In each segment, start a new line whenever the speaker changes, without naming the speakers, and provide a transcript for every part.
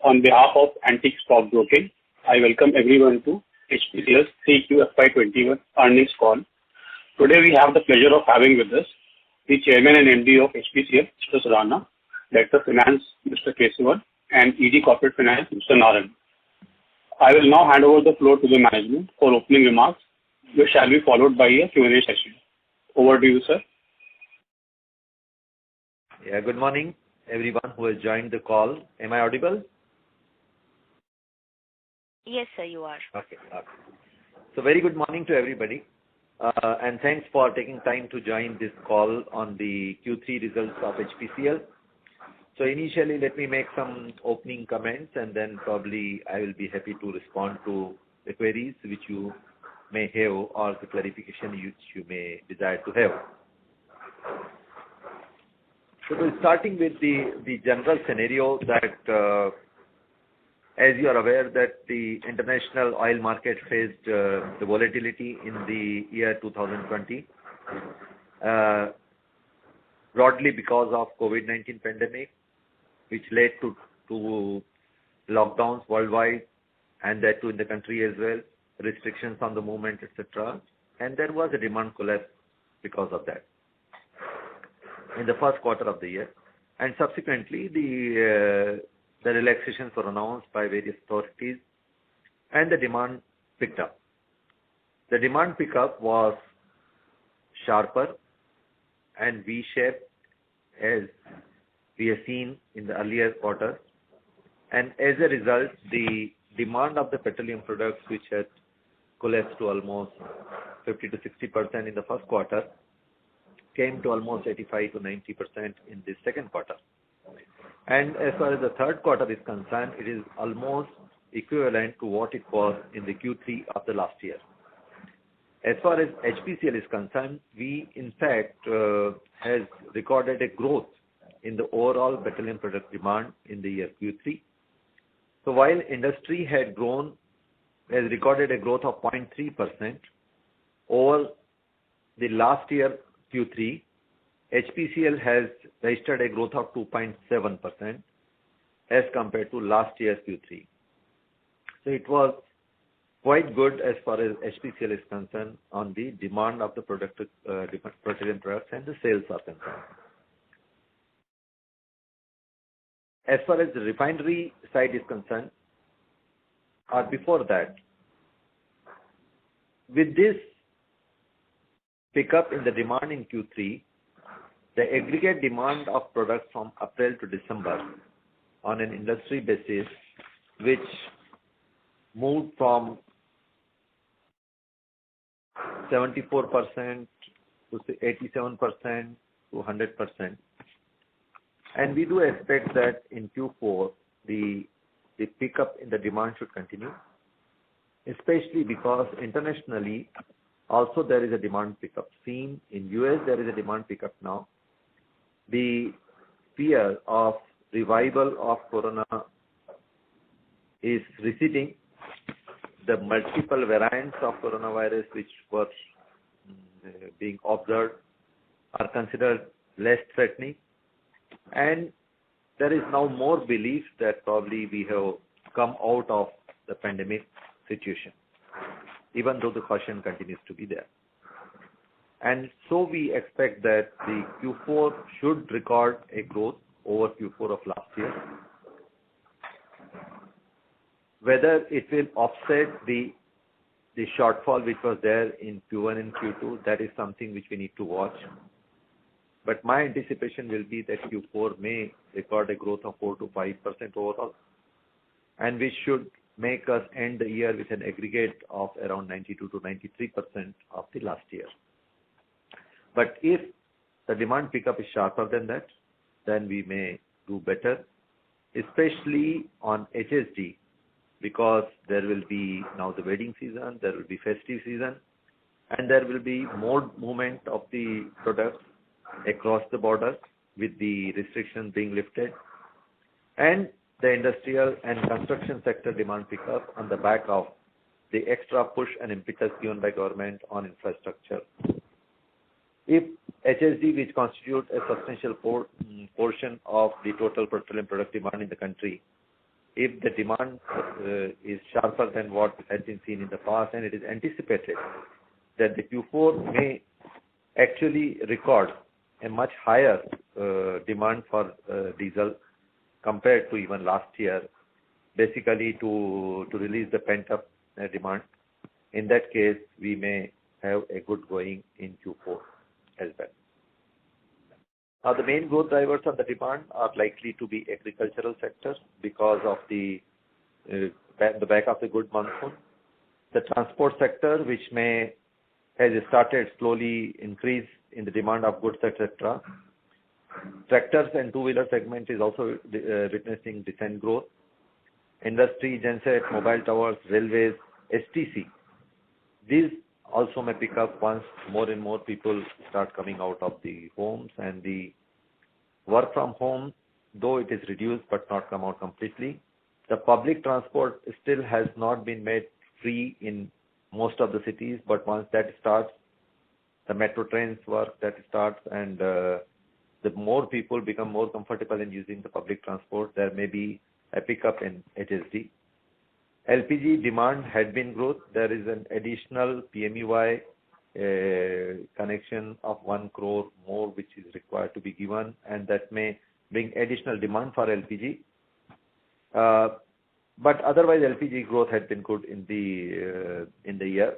On behalf of Antique Stock Broking, I welcome everyone to HPCL's 3Q FY21 earnings call. Today we have the pleasure of having with us the Chairman and MD of HPCL, Mr. Surana, Director of Finance, Mr. Kesavan, and ED Corporate Finance, Mr. Naran. I will now hand over the floor to the management for opening remarks, which shall be followed by a Q&A session. Over to you, sir.
Yeah, good morning, everyone who has joined the call. Am I audible?
Yes, sir, you are.
Okay. So very good morning to everybody. And thanks for taking time to join this call on the Q3 results of HPCL. So initially, let me make some opening comments, and then probably I will be happy to respond to the queries which you may have or the clarification which you may desire to have. So we're starting with the general scenario that, as you are aware, that the international oil market faced the volatility in the year 2020, broadly because of COVID-19 pandemic, which led to lockdowns worldwide, and that too in the country as well, restrictions on the movement, etc. And there was a demand collapse because of that in the first quarter of the year. And subsequently, the relaxations were announced by various authorities, and the demand picked up. The demand pickup was sharper and V-shaped, as we have seen in the earlier quarters. And as a result, the demand of the petroleum products, which had collapsed to almost 50 to 60% in the first quarter, came to almost 85 to 90% in the second quarter. And as far as the third quarter is concerned, it is almost equivalent to what it was in the Q3 of the last year. As far as HPCL is concerned, we in fact has recorded a growth in the overall petroleum product demand in the year Q3. So while industry has recorded a growth of 0.3% over the last year Q3, HPCL has registered a growth of 2.7% as compared to last year's Q3. So it was quite good as far as HPCL is concerned on the demand of the petroleum products, and the sales are concerned. As far as the refinery side is concerned, or before that, with this pickup in the demand in Q3, the aggregate demand of products from April to December on an industry basis, which moved from 74% to 87% to 100%. And we do expect that in Q4, the pickup in the demand should continue, especially because internationally also there is a demand pickup seen. In US, there is a demand pickup now. The fear of revival of corona is receding. The multiple variants of coronavirus which were being observed are considered less threatening. And there is now more belief that probably we have come out of the pandemic situation, even though the caution continues to be there. And so we expect that the Q4 should record a growth over Q4 of last year. Whether it will offset the shortfall which was there in Q1 and Q2, that is something which we need to watch. But my anticipation will be that Q4 may record a growth of 4 to 5% overall, and which should make us end the year with an aggregate of around 92 to 93% of the last year. But if the demand pickup is sharper than that, then we may do better, especially on HSD, because there will be now the wedding season, there will be festive season, and there will be more movement of the products across the border with the restrictions being lifted, and the industrial and construction sector demand pickup on the back of the extra push and impetus given by government on infrastructure. If HSD, which constitutes a substantial portion of the total petroleum product demand in the country, if the demand is sharper than what has been seen in the past, and it is anticipated that the Q4 may actually record a much higher demand for diesel compared to even last year, basically to release the pent-up demand. In that case, we may have a good going in Q4 as well. Now, the main growth drivers of the demand are likely to be agricultural sectors because of the back of the good monsoon. The transport sector, which has started slowly increase in the demand of goods, etc. Tractors and two-wheeler segment is also witnessing decent growth. Industry, genset, mobile towers, railways, STC. These also may pick up once more and more people start coming out of the homes, and the work from home, though it is reduced but not come out completely. The public transport still has not been made free in most of the cities, but once that starts, the metro trains work, that starts, and the more people become more comfortable in using the public transport, there may be a pickup in HSD. LPG demand had been growth. There is an additional PMUY connection of 1 crore more which is required to be given, and that may bring additional demand for LPG. But otherwise, LPG growth had been good in the year.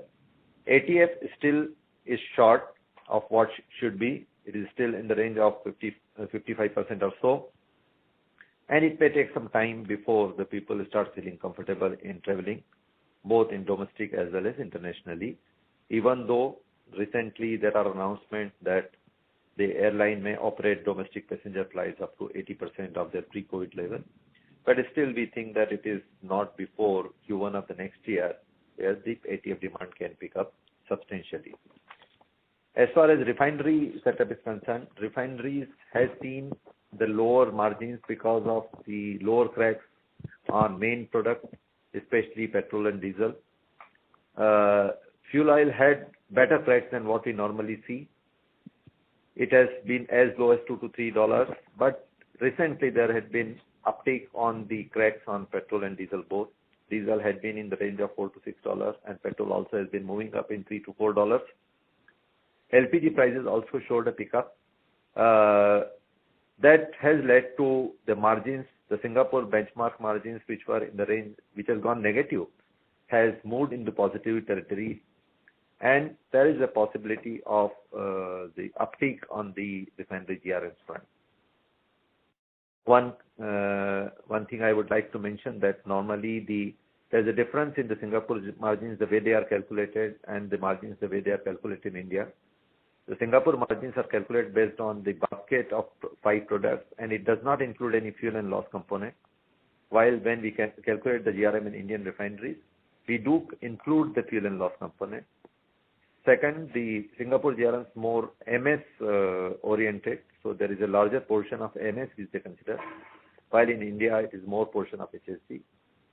ATF still is short of what should be. It is still in the range of 55% or so. And it may take some time before the people start feeling comfortable in traveling, both in domestic as well as internationally, even though recently there are announcements that the airline may operate domestic passenger flights up to 80% of their pre-COVID level. But still we think that it is not before Q1 of the next year where the ATF demand can pick up substantially. As far as refinery setup is concerned, refineries has seen the lower margins because of the lower cracks on main products, especially petrol and diesel. Fuel oil had better cracks than what we normally see. It has been as low as $2 to $3, but recently there had been uptake on the cracks on petrol and diesel both. Diesel had been in the range of $4 to $6, and petrol also has been moving up in $3 to $4. LPG prices also showed a pickup. That has led to the margins, the Singapore benchmark margins, which were in the range, which has gone negative, has moved into positive territory, and there is a possibility of the uptick on the refinery GRM front. One thing I would like to mention that normally there's a difference in the Singapore margins, the way they are calculated, and the margins the way they are calculated in India. The Singapore margins are calculated based on the basket of 5 products, and it does not include any fuel and loss component. While when we can calculate the GRM in Indian refineries, we do include the fuel and loss component. Second, the Singapore GRM is more MS oriented, so there is a larger portion of MS which they consider, while in India it is more portion of HSD.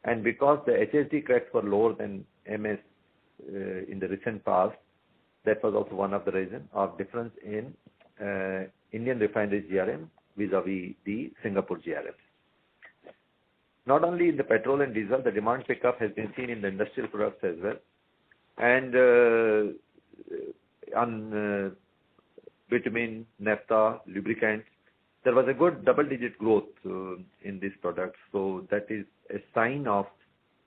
And because the HSD cracks were lower than MS in the recent past, that was also one of the reasons of difference in Indian refinery GRM vis-a-vis the Singapore GRM. Not only in the petrol and diesel, the demand pickup has been seen in the industrial products as well. And on bitumen, naphtha, lubricants, there was a good double-digit growth in these products. So that is a sign of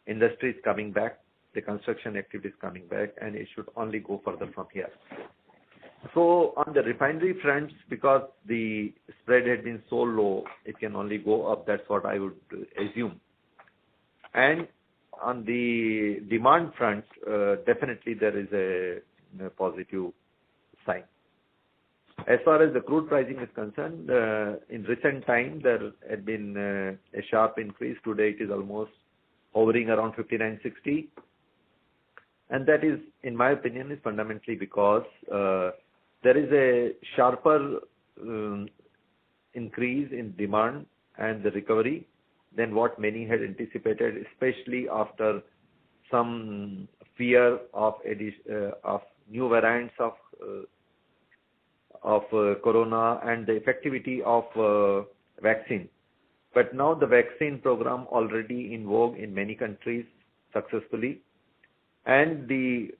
industries coming back, the construction activities coming back, and it should only go further from here. So on the refinery fronts, because the spread had been so low, it can only go up. That's what I would assume. And on the demand front, definitely there is a positive sign. As far as the crude pricing is concerned, in recent time there had been a sharp increase. Today it is almost hovering around 59.60, and that is, in my opinion, is fundamentally because there is a sharper increase in demand and the recovery than what many had anticipated, especially after some fear of new variants of corona and the effectivity of vaccine. But now the vaccine program already in vogue in many countries successfully, and the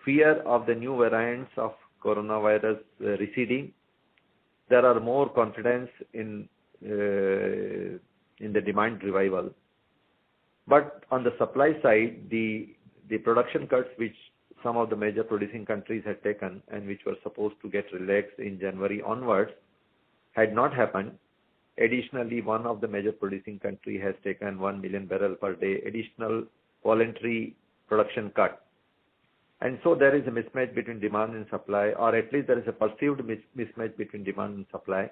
fear of the new variants of coronavirus receding, there are more confidence in the demand revival. But on the supply side, the production cuts which some of the major producing countries had taken and which were supposed to get relaxed in January onwards had not happened. Additionally, one of the major producing country has taken 1 million barrel per day additional voluntary production cut. And so there is a mismatch between demand and supply, or at least there is a perceived mismatch between demand and supply,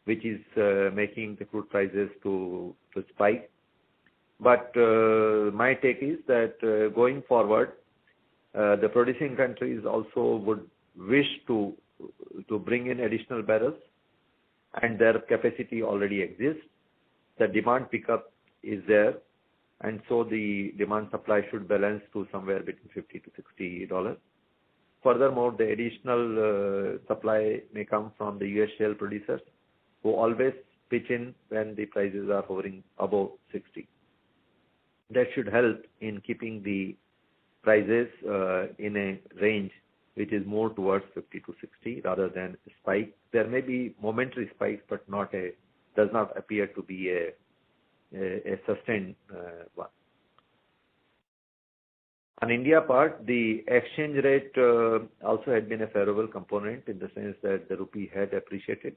which is making the crude prices to spike. But my take is that going forward, the producing countries also would wish to bring in additional barrels, and their capacity already exists. The demand pickup is there, and so the demand supply should balance to somewhere between $50 to $60. Furthermore, the additional supply may come from the US shale producers, who always pitch in when the prices are hovering above 60. That should help in keeping the prices in a range which is more towards 50 to 60 rather than a spike. There may be momentary spikes, but does not appear to be a sustained one. On India part, the exchange rate also had been a favorable component in the sense that the rupee had appreciated,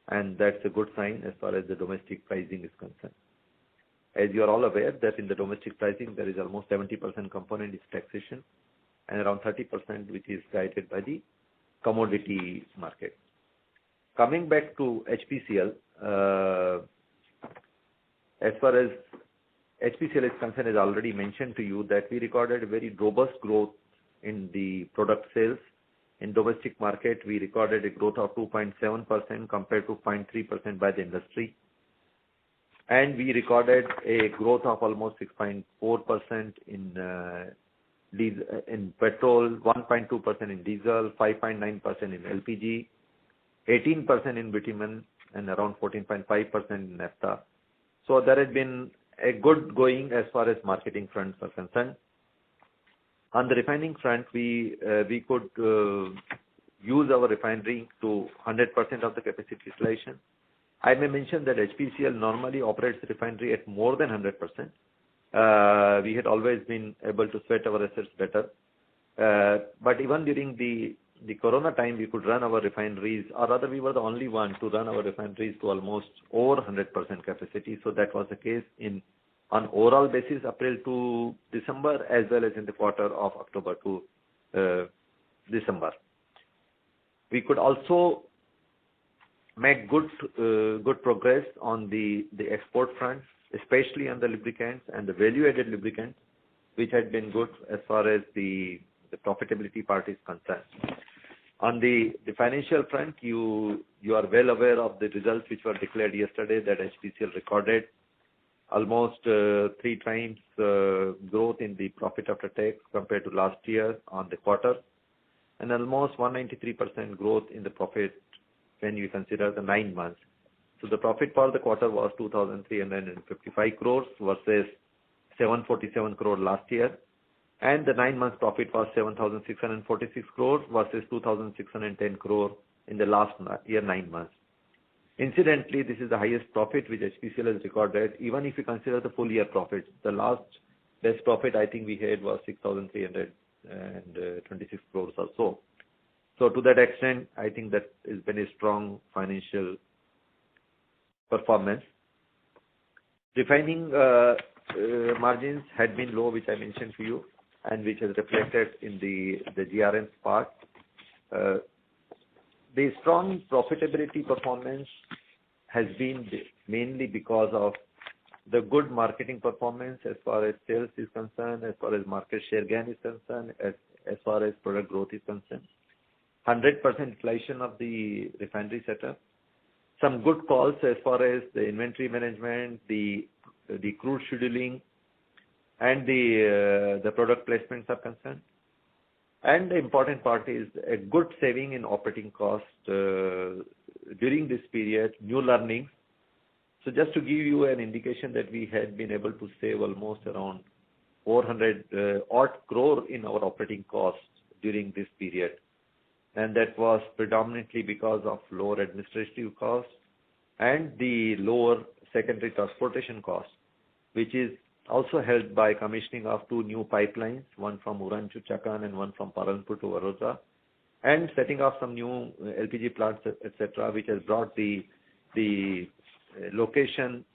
and that's a good sign as far as the domestic pricing is concerned. As you are all aware that in the domestic pricing there is almost 70% component is taxation and around 30% which is guided by the commodity market. Coming back to HPCL, as far as HPCL is concerned, as already mentioned to you, that we recorded a very robust growth in the product sales. In domestic market, we recorded a growth of 2.7% compared to 0.3% by the industry. And we recorded a growth of almost 6.4% in petrol, 1.2% in diesel, 5.9% in LPG, 18% in bitumen, and around 14.5% in naphtha. So there has been a good going as far as marketing fronts are concerned. On the refining front, we could use our refinery to 100% of the capacity utilization. I may mention that HPCL normally operates the refinery at more than 100%. We had always been able to sweat our assets better. But even during the corona time, we could run our refineries, or rather we were the only one to run our refineries to almost over 100% capacity. So that was the case on overall basis, April to December, as well as in the quarter of October to December. We could also make good progress on the export front, especially on the lubricants and the value-added lubricants, which had been good as far as the profitability part is concerned. On the financial front, you are well aware of the results which were declared yesterday, that HPCL recorded almost 3 times growth in the profit after tax compared to last year on the quarter, and almost 193% growth in the profit when you consider the 9 months. So the profit for the quarter was 2,355 crores versus 747 crore last year, and the 9 months profit was 7,646 crores versus 2,610 crore in the last year 9 months. Incidentally, this is the highest profit which HPCL has recorded, even if you consider the full year profits. The last best profit I think we had was 6,326 crores or so. So to that extent, I think that has been a strong financial performance. Refining margins had been low, which I mentioned to you, and which has reflected in the GRM's part. The strong profitability performance has been mainly because of the good marketing performance as far as sales is concerned, as far as market share gain is concerned, as far as product growth is concerned. 100% utilization of the refinery setup. Some good calls as far as the inventory management, the crude scheduling, and the product placements are concerned. And the important part is a good saving in operating costs during this period, new learnings, So just to give you an indication that we had been able to save almost around 400 odd crore in our operating costs during this period. And that was predominantly because of lower administrative costs and the lower secondary transportation costs, which is also helped by commissioning of 2 new pipelines, one from Uran to Chakan and one from Palanpur to Vadodara, and setting up some new LPG plants, etc., which has brought the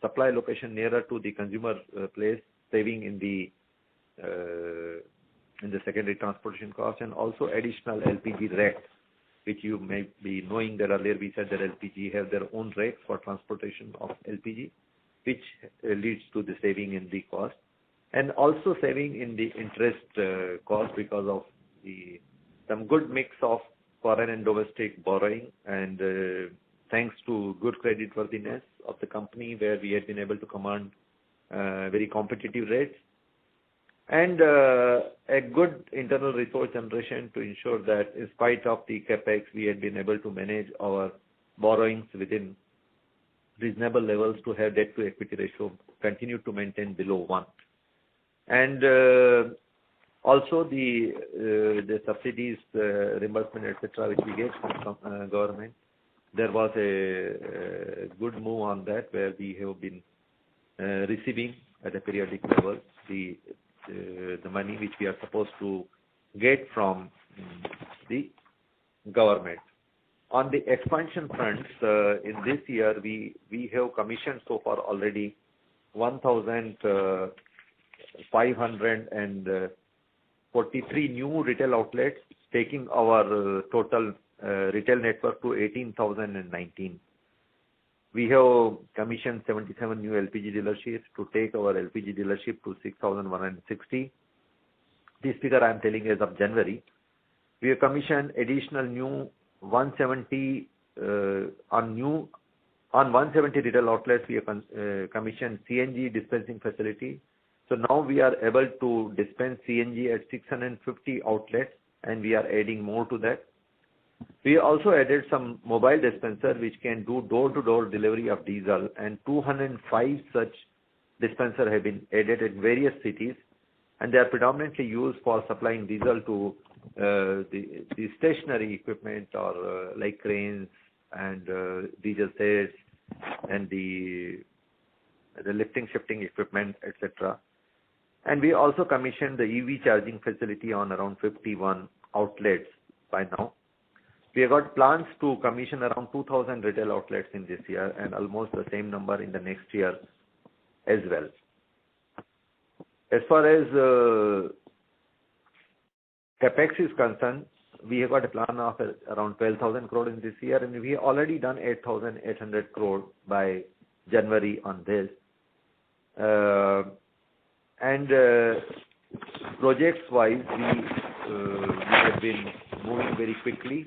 supply location nearer to the consumer place, saving in the secondary transportation cost, and also additional LPG rakes, which you may be knowing that earlier we said that LPG have their own rakes for transportation of LPG, which leads to the saving in the cost, and also saving in the interest cost because of some good mix of foreign and domestic borrowing, and thanks to good creditworthiness of the company, where we had been able to command very competitive rates, and a good internal resource generation to ensure that in spite of the capex, we had been able to manage our borrowings within reasonable levels to have debt to equity ratio continue to maintain below 1. And also the subsidies, reimbursement, etc., which we get from government, there was a good move on that, where we have been receiving at a periodic level the money which we are supposed to get from the government. On the expansion fronts, in this year, we have commissioned so far already 1,543 new retail outlets, taking our total retail network to 18,019. We have commissioned 77 new LPG dealerships to take our LPG dealership to 6,160. This figure I am telling as of January. We have commissioned additional new 170 on 170 retail outlets. We have commissioned CNG dispensing facility. So now we are able to dispense CNG at 650 outlets, and we are adding more to that. We also added some mobile dispenser which can do door-to-door delivery of diesel, and 205 such dispensers have been added in various cities, and they are predominantly used for supplying diesel to the stationary equipment, or like cranes and diesel sets and the lifting shifting equipment, etc. And we also commissioned the EV charging facility on around 51 outlets by now. We have got plans to commission around 2,000 retail outlets in this year, and almost the same number in the next year as well. As far as capex is concerned, we have got a plan of around 12,000 crore in this year, and we have already done 8,800 crore by January on this. Projects-wise, we have been moving very quickly.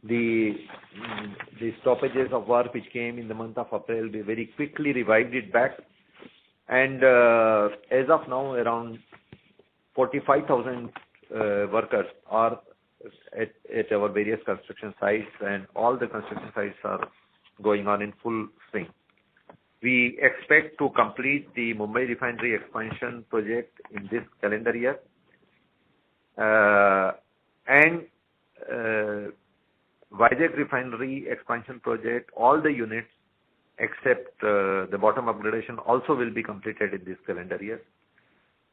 The stoppages of work which came in the month of April, we very quickly revived it back. And as of now, around 45,000 workers are at our various construction sites, and all the construction sites are going on in full swing. We expect to complete the Mumbai refinery expansion project in this calendar year. And Vizag refinery expansion project, all the units except the bottom upgradation also will be completed in this calendar year.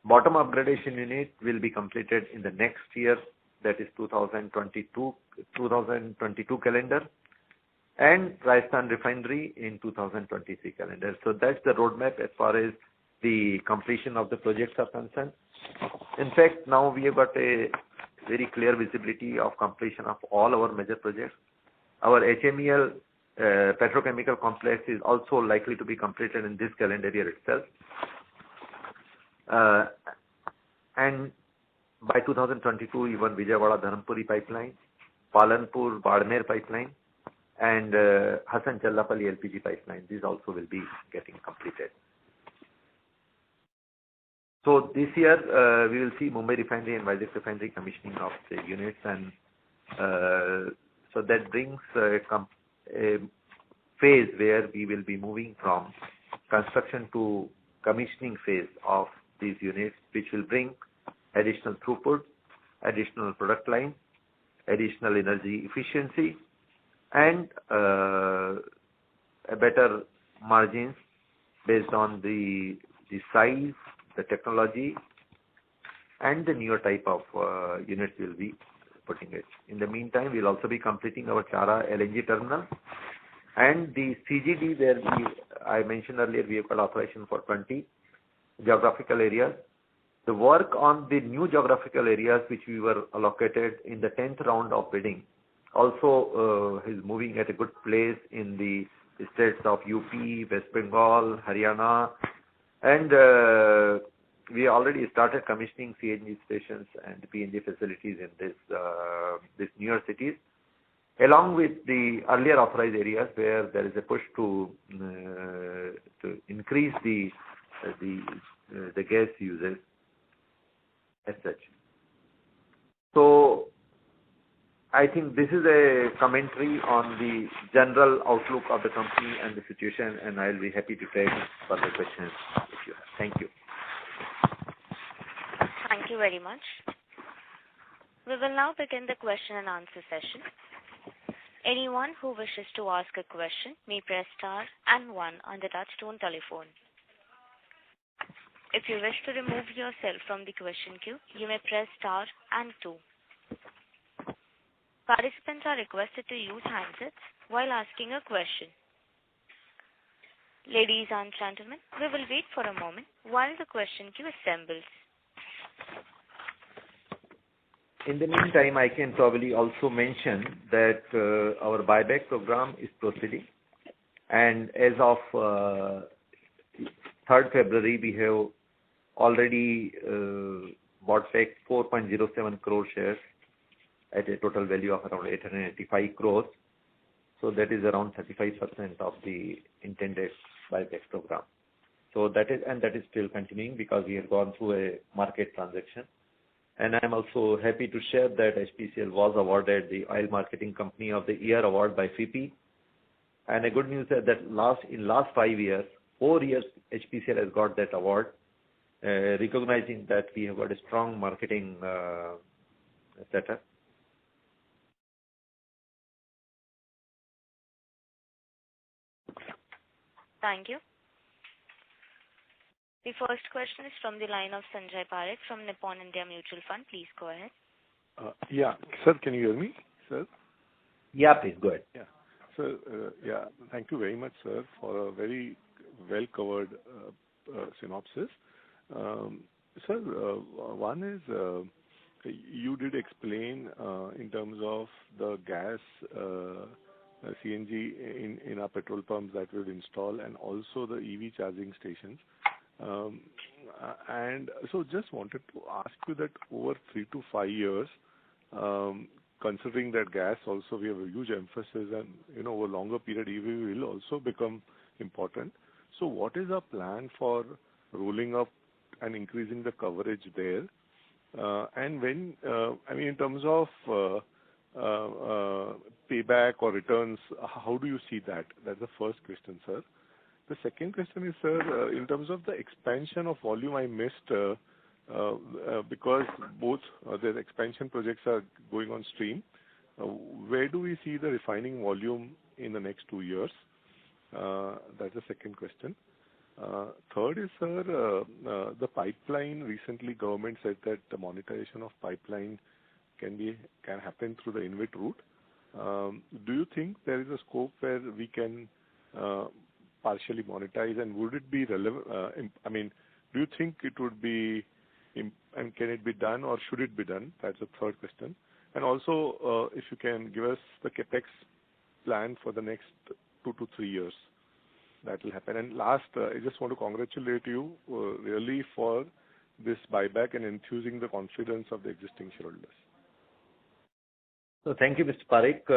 Bottom upgradation unit will be completed in the next year, that is 2022 calendar, and Rajasthan refinery in 2023 calendar. So that's the roadmap as far as the completion of the projects are concerned. In fact, now we have got a very clear visibility of completion of all our major projects. Our HMEL petrochemical complex is also likely to be completed in this calendar year itself. And by 2022, even Vijayawada-Dharmpuri pipeline, Palanpur-Badmer pipeline, and Hassan-Challapalli LPG pipeline, these also will be getting completed. So this year, we will see Mumbai refinery and Vizag refinery commissioning of the units, and so that brings a phase where we will be moving from construction to commissioning phase of these units, which will bring additional throughput, additional product line, additional energy efficiency, and a better margins based on the size, the technology, and the newer type of units we'll be putting it. In the meantime, we'll also be completing our Chhara LNG terminal and the CGD where I mentioned earlier we have got authorization for 20 geographical areas. The work on the new geographical areas which we were allocated in the 10th round of bidding also is moving at a good place in the states of UP, West Bengal, Haryana, and we already started commissioning CNG stations and PNG facilities in these newer cities, along with the earlier authorized areas where there is a push to increase the gas usage as such. So I think this is a commentary on the general outlook of the company and the situation, and I'll be happy to take further questions if you have. Thank you.
Thank you very much. We will now begin the question and answer session. Anyone who wishes to ask a question may press star and 1 on the touchtone telephone. If you wish to remove yourself from the question queue, you may press star and 2. Participants are requested to use handsets while asking a question. Ladies and gentlemen, we will wait for a moment while the question queue assembles.
In the meantime, I can probably also mention that our buyback program is proceeding, and as of 3rd February, we have already bought back 4.07 crore shares at a total value of around 885 crores. So that is around 35% of the intended buyback program. So that is still continuing because we have gone through a market transaction. And I'm also happy to share that HPCL was awarded the Oil Marketing Company of the Year award by FIPI. And the good news is that in last 5 years, 4 years, HPCL has got that award, recognizing that we have got a strong marketing setup.
Thank you. The first question is from the line of Sanjay Parekh from Nippon India Mutual Fund. Please go ahead.
Yeah. Sir, can you hear me, sir?
Yeah, please go ahead.
Yeah. Sir, thank you very much, sir, for a very well-covered synopsis. Sir, one is you did explain in terms of the gas CNG in our petrol pumps that we've installed and also the EV charging stations. And so just wanted to ask you that over 3 to 5 years, considering that gas also we have a huge emphasis and, over a longer period, EV will also become important. So what is our plan for rolling up and increasing the coverage there? And when, in terms of payback or returns, how do you see that? That's the first question, sir. The second question is, sir, in terms of the expansion of volume, I missed because both the expansion projects are going on stream. Where do we see the refining volume in the next 2 years? That's the second question. Third is, sir, the pipeline. Recently, government said that the monetization of pipeline can happen through the InvIT route. Do you think there is a scope where we can partially monetize, and would it be relevant? Do you think it would be, and can it be done, or should it be done? That's the third question. And also, if you can give us the capex plan for the next 2 to 3 years, that will happen. And last, I just want to congratulate you really for this buyback and enthusing the confidence of the existing shareholders.
So thank you, Mr. Parekh.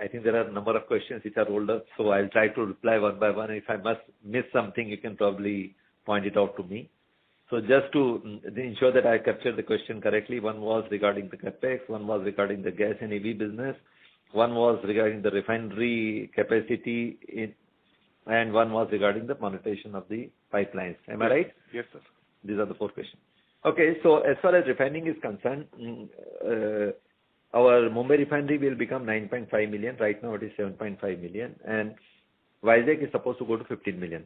I think there are a number of questions which are rolled up, so I'll try to reply one by one. If I must miss something, you can probably point it out to me. So just to ensure that I captured the question correctly, one was regarding the capex, one was regarding the gas and EV business. One was regarding the refinery capacity and one was regarding the monetization of the pipelines. Am I right?
Yes, sir.
These are the 4 questions. Okay, so as far as refining is concerned, our Mumbai refinery will become 9.5 million. Right now it is 7.5 million, and Vizag is supposed to go to 15 million.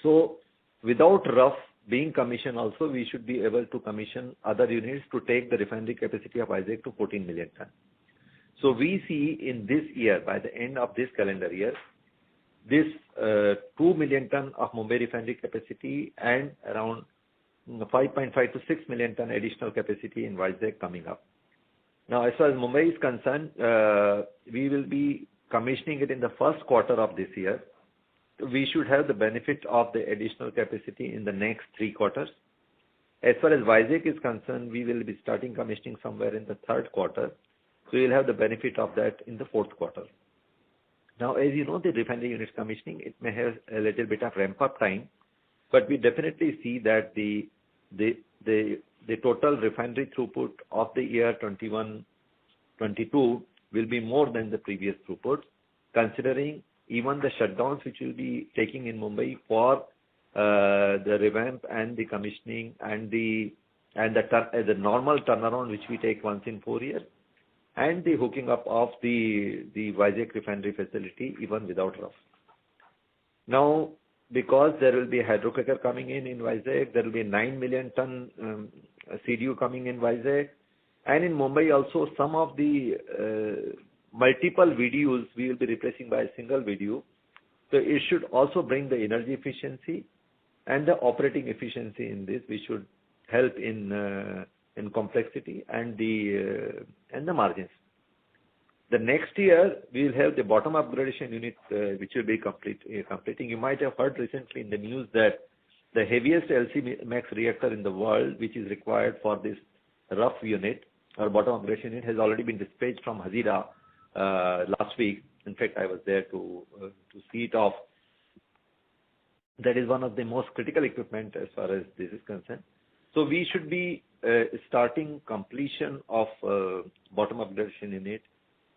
So without RUF being commissioned also, we should be able to commission other units to take the refinery capacity of Vizag to 14 million ton. So we see in this year, by the end of this calendar year, this 2 million ton of Mumbai refinery capacity and around 5.5 to 6 million ton additional capacity in Vizag coming up. Now, as far as Mumbai is concerned, we will be commissioning it in the first quarter of this year. We should have the benefit of the additional capacity in the next 3 quarters. As far as Vizag is concerned, we will be starting commissioning somewhere in the 3rd quarter. So we will have the benefit of that in the 4th quarter. Now, as you know, the refinery units commissioning, it may have a little bit of ramp-up time, but we definitely see that the total refinery throughput of the year 21-22 will be more than the previous throughput, considering even the shutdowns which will be taking in Mumbai for the revamp and the commissioning and the normal turnaround which we take once in 4 years, and the hooking up of the Vizag refinery facility even without RUF. Now, because there will be a hydrocracker coming in Vizag, there will be 9 million ton CDU coming in Vizag, and in Mumbai also some of the multiple VDUs we will be replacing by a single VDU. So it should also bring the energy efficiency and the operating efficiency in this, which should help in complexity and the margins. The next year we will have the bottom upgradation unit which will be completing. You might have heard recently in the news that the heaviest LC max reactor in the world, which is required for this RUF unit or bottom upgradation unit, has already been dispatched from Hazira last week. In fact, I was there to see it off. That is one of the most critical equipment as far as this is concerned. So we should be starting completion of bottom upgradation unit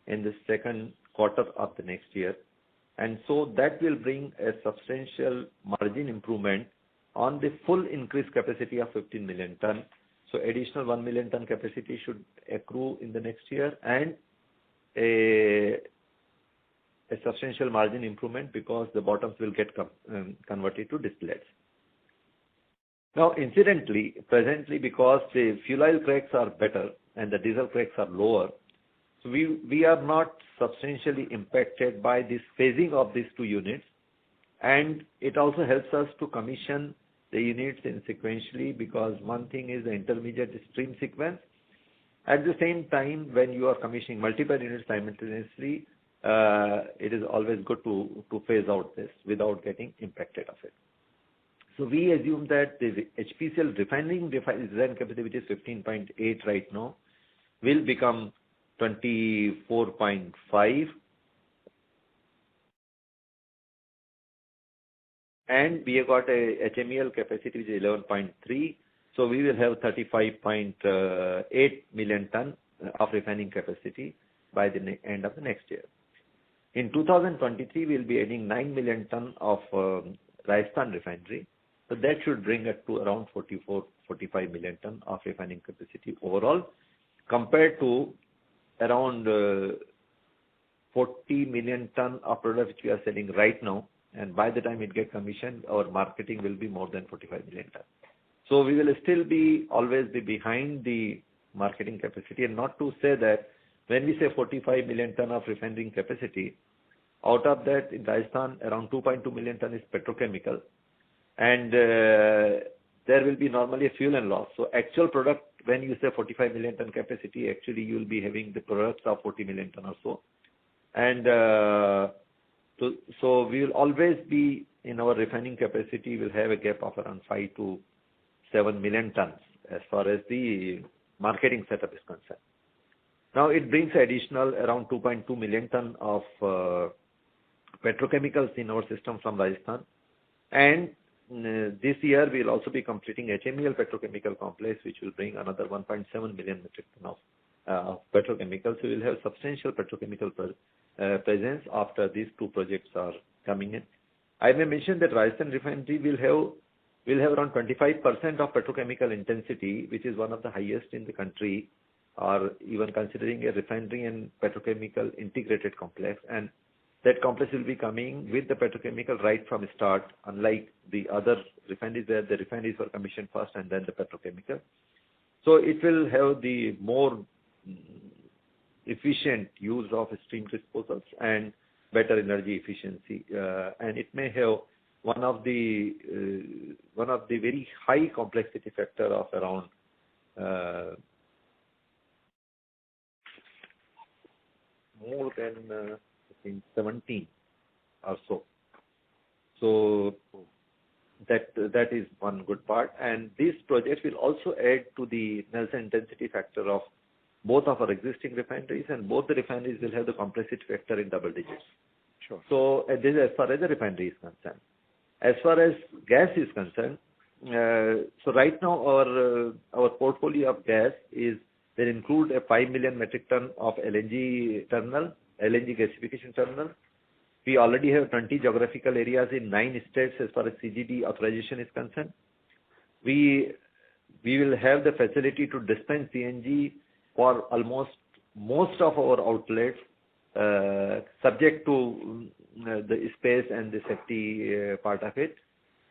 in the 2nd quarter of the next year, and so that will bring a substantial margin improvement on the full increased capacity of 15 million ton. So additional 1 million ton capacity should accrue in the next year, and a substantial margin improvement because the bottoms will get converted to distillates. Now, incidentally, presently, because the fuel oil cracks are better and the diesel cracks are lower, so we are not substantially impacted by this phasing of these 2 units, and it also helps us to commission the units in sequentially, because one thing is the intermediate stream sequence. At the same time, when you are commissioning multiple units simultaneously, it is always good to phase out this without getting impacted of it. So we assume that the HPCL refining design capacity, which is 15.8 right now, will become 24.5, and we have got a HMEL capacity which is 11.3. So we will have 35.8 million ton of refining capacity by the end of the next year. In 2023, we will be adding 9 million ton of Rajasthan refinery. So that should bring it to around 44-45 million ton of refining capacity overall, compared to around 40 million ton of product which we are selling right now. And by the time it gets commissioned, our marketing will be more than 45 million ton. So we will still always be behind the marketing capacity. And not to say that when we say 45 million ton of refining capacity, out of that in Rajasthan around 2.2 million ton is petrochemical, and there will be normally a fuel and loss. So actual product, when you say 45 million ton capacity, actually you will be having the products of 40 million ton or so. And so we will always be in our refining capacity will have a gap of around 5 to 7 million tons as far as the marketing setup is concerned. Now it brings additional around 2.2 million ton of petrochemicals in our system from Rajasthan, and this year we will also be completing HMEL petrochemical complex, which will bring another 1.7 million metric ton of petrochemicals. We will have substantial petrochemical presence after these two projects are coming in. I may mention that Rajasthan Refinery will have around 25% of petrochemical intensity, which is one of the highest in the country, or even considering a refinery and petrochemical integrated complex. And that complex will be coming with the petrochemical right from start, unlike the other refineries where the refineries were commissioned first and then the petrochemical. So it will have the more efficient use of steam disposals and better energy efficiency, and it may have one of the very high complexity factor of around more than I think 17 or so. So that is one good part, and this project will also add to the Nelson intensity factor of both of our existing refineries, and both the refineries will have the complexity factor in double digits.
Sure.
So this is as far as the refinery is concerned. As far as gas is concerned, so right now our portfolio of gas is, they include a 5 million metric ton of LNG gasification terminal. We already have 20 geographical areas in 9 states as far as CGD authorization is concerned. We will have the facility to dispense CNG for almost most of our outlets, subject to the space and the safety part of it.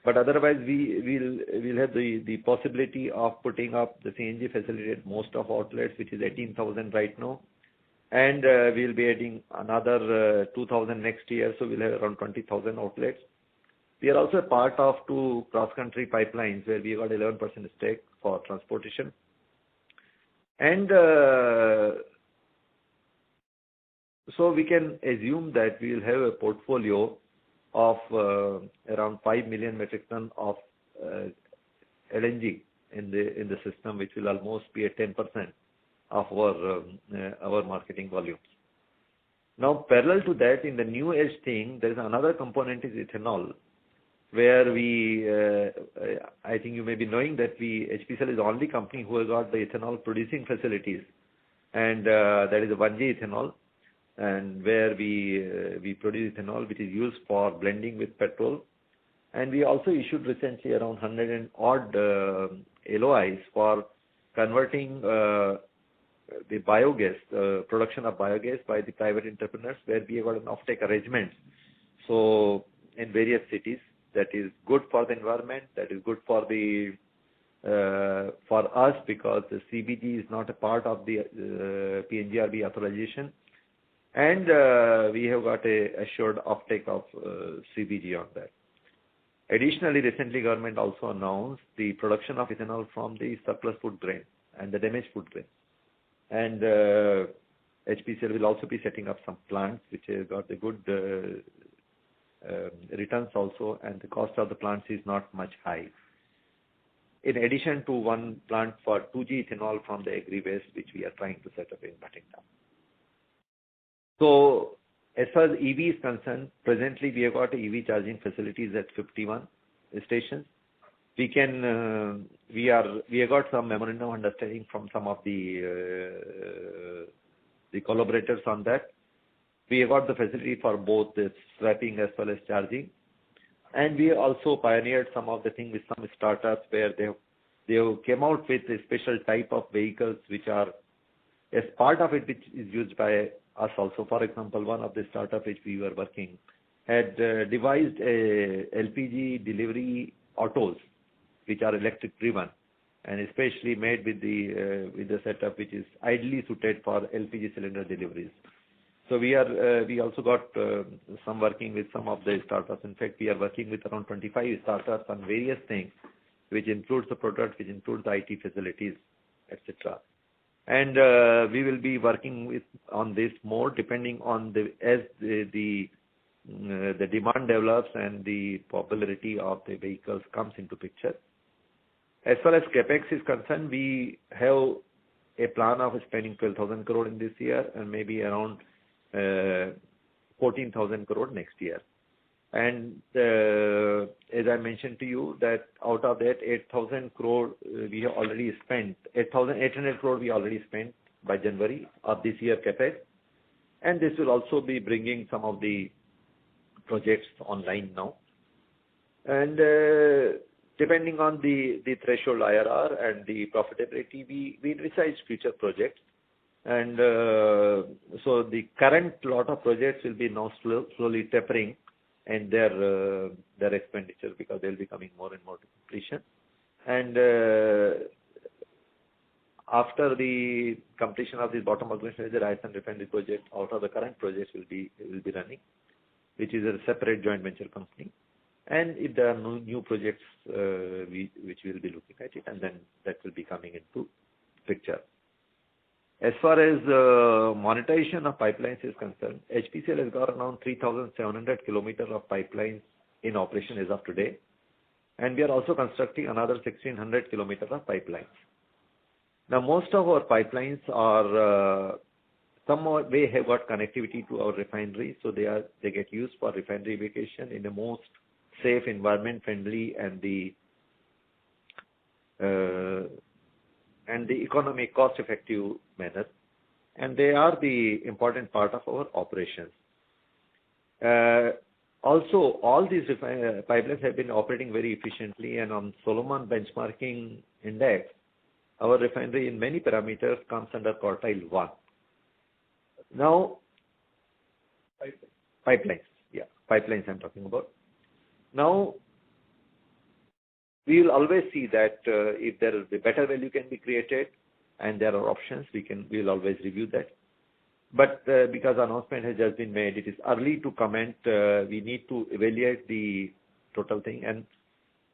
But otherwise, we'll have the possibility of putting up the CNG facility at most of outlets, which is 18,000 right now. And we'll be adding another 2,000 next year, so we'll have around 20,000 outlets. We are also a part of 2 cross-country pipelines where we got 11% stake for transportation. And so we can assume that we will have a portfolio of around 5 million metric ton of LNG in the system, which will almost be at 10% of our marketing volumes. Now, parallel to that, in the new age thing, there is another component is ethanol, where I think you may be knowing that HPCL is the only company who has got the ethanol producing facilities, and that is a 1G ethanol, and where we produce ethanol which is used for blending with petrol. And we also issued recently around 100 and odd LOIs for converting the biogas, production of biogas by the private entrepreneurs, where we have got an offtake arrangement. So in various cities, that is good for the environment, that is good for for us, because the CBG is not a part of the PNGRB authorization, and we have got a assured offtake of CBG on that. Additionally, recently government also announced the production of ethanol from the surplus food grain and the damaged food grain. And HPCL will also be setting up some plants which have got the good returns also, and the cost of the plants is not much high. In addition to one plant for 2G ethanol from the agri waste, which we are trying to set up in Bhattingam. So as far as EV is concerned, presently we have got EV charging facilities at 51 stations. We have got some memorandum of understanding from some of the collaborators on that. We have got the facility for both the swapping as well as charging, and we also pioneered some of the things with some startups where they have came out with a special type of vehicles which are as part of it, which is used by us also. For example, one of the startup which we were working had devised a LPG delivery autos which are electric driven, and especially made with the setup which is ideally suited for LPG cylinder deliveries. So we also got some working with some of the startups. In fact, we are working with around 25 startups on various things, which includes the product, which includes the IT facilities, etc. And we will be working on this more depending on as the demand develops and the popularity of the vehicles comes into picture. As far as capex is concerned, we have a plan of spending 12,000 crore in this year and maybe around 14,000 crore next year. And as I mentioned to you, that out of that 8,000 crore we have already spent, 8,800 crore we already spent by January of this year CapEx. And this will also be bringing some of the projects online now. And depending on the threshold IRR and the profitability, we envisage future projects. And so the current lot of projects will be now slowly tapering and their expenditure, because they'll be coming more and more to completion. And after the completion of the bottom augmentation, the Rajasthan Refinery project, out of the current projects will be running, which is a separate joint venture company. And if there are no new projects, which we will be looking at it, and then that will be coming into picture. As far as monetization of pipelines is concerned, HPCL has got around 3,700 kilometers of pipelines in operation as of today, and we are also constructing another 1,600 kilometers of pipelines. Now, most of our pipelines are some way have got connectivity to our refinery, so they get used for refinery vacation in the most safe, environment friendly, and the economic, cost effective manner, and they are the important part of our operations. Also, all these pipelines have been operating very efficiently, and on Solomon benchmarking index, our refinery in many parameters comes under quartile 1. Now, pipelines I'm talking about. Now, we will always see that if there is a better value can be created and there are options, we will always review that. But because announcement has just been made, it is early to comment. We need to evaluate the total thing. And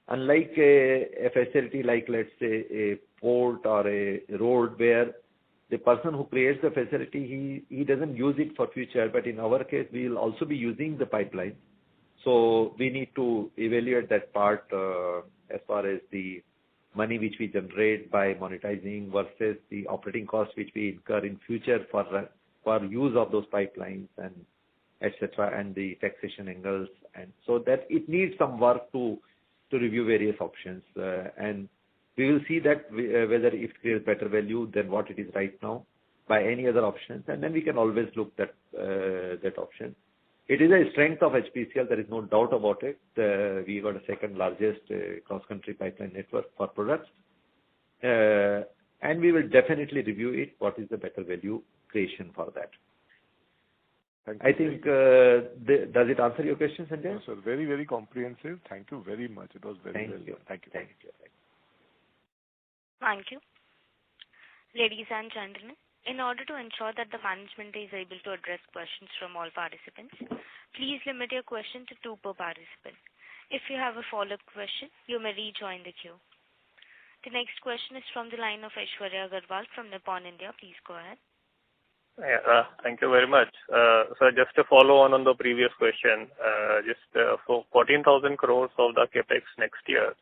unlike a facility like, let's say, a port or a road where the person who creates the facility, he doesn't use it for future, but in our case, we will also be using the pipeline. So we need to evaluate that part as far as the money which we generate by monetizing versus the operating costs which we incur in future for use of those pipelines and etc. and the taxation angles, and so that it needs some work to review various options, and we will see that whether it creates better value than what it is right now by any other options, and then we can always look at that option. It is a strength of HPCL, there is no doubt about it. We got a second largest cross-country pipeline network for products, and we will definitely review it, what is the better value creation for that.
Thank you.
I think, does it answer your question, Sanjay?
No, sir, very, very comprehensive. Thank you very much. It was very well done. Thank you.
Thank you.
Thank you. Ladies and gentlemen, in order to ensure that the management is able to address questions from all participants, please limit your question to 2 per participant. If you have a follow-up question, you may rejoin the queue. The next question is from the line of Aishwarya Agarwal from Nippon India. Please go ahead.
Thank you very much. So just to follow on the previous question, for 14,000 crores of the capex next year.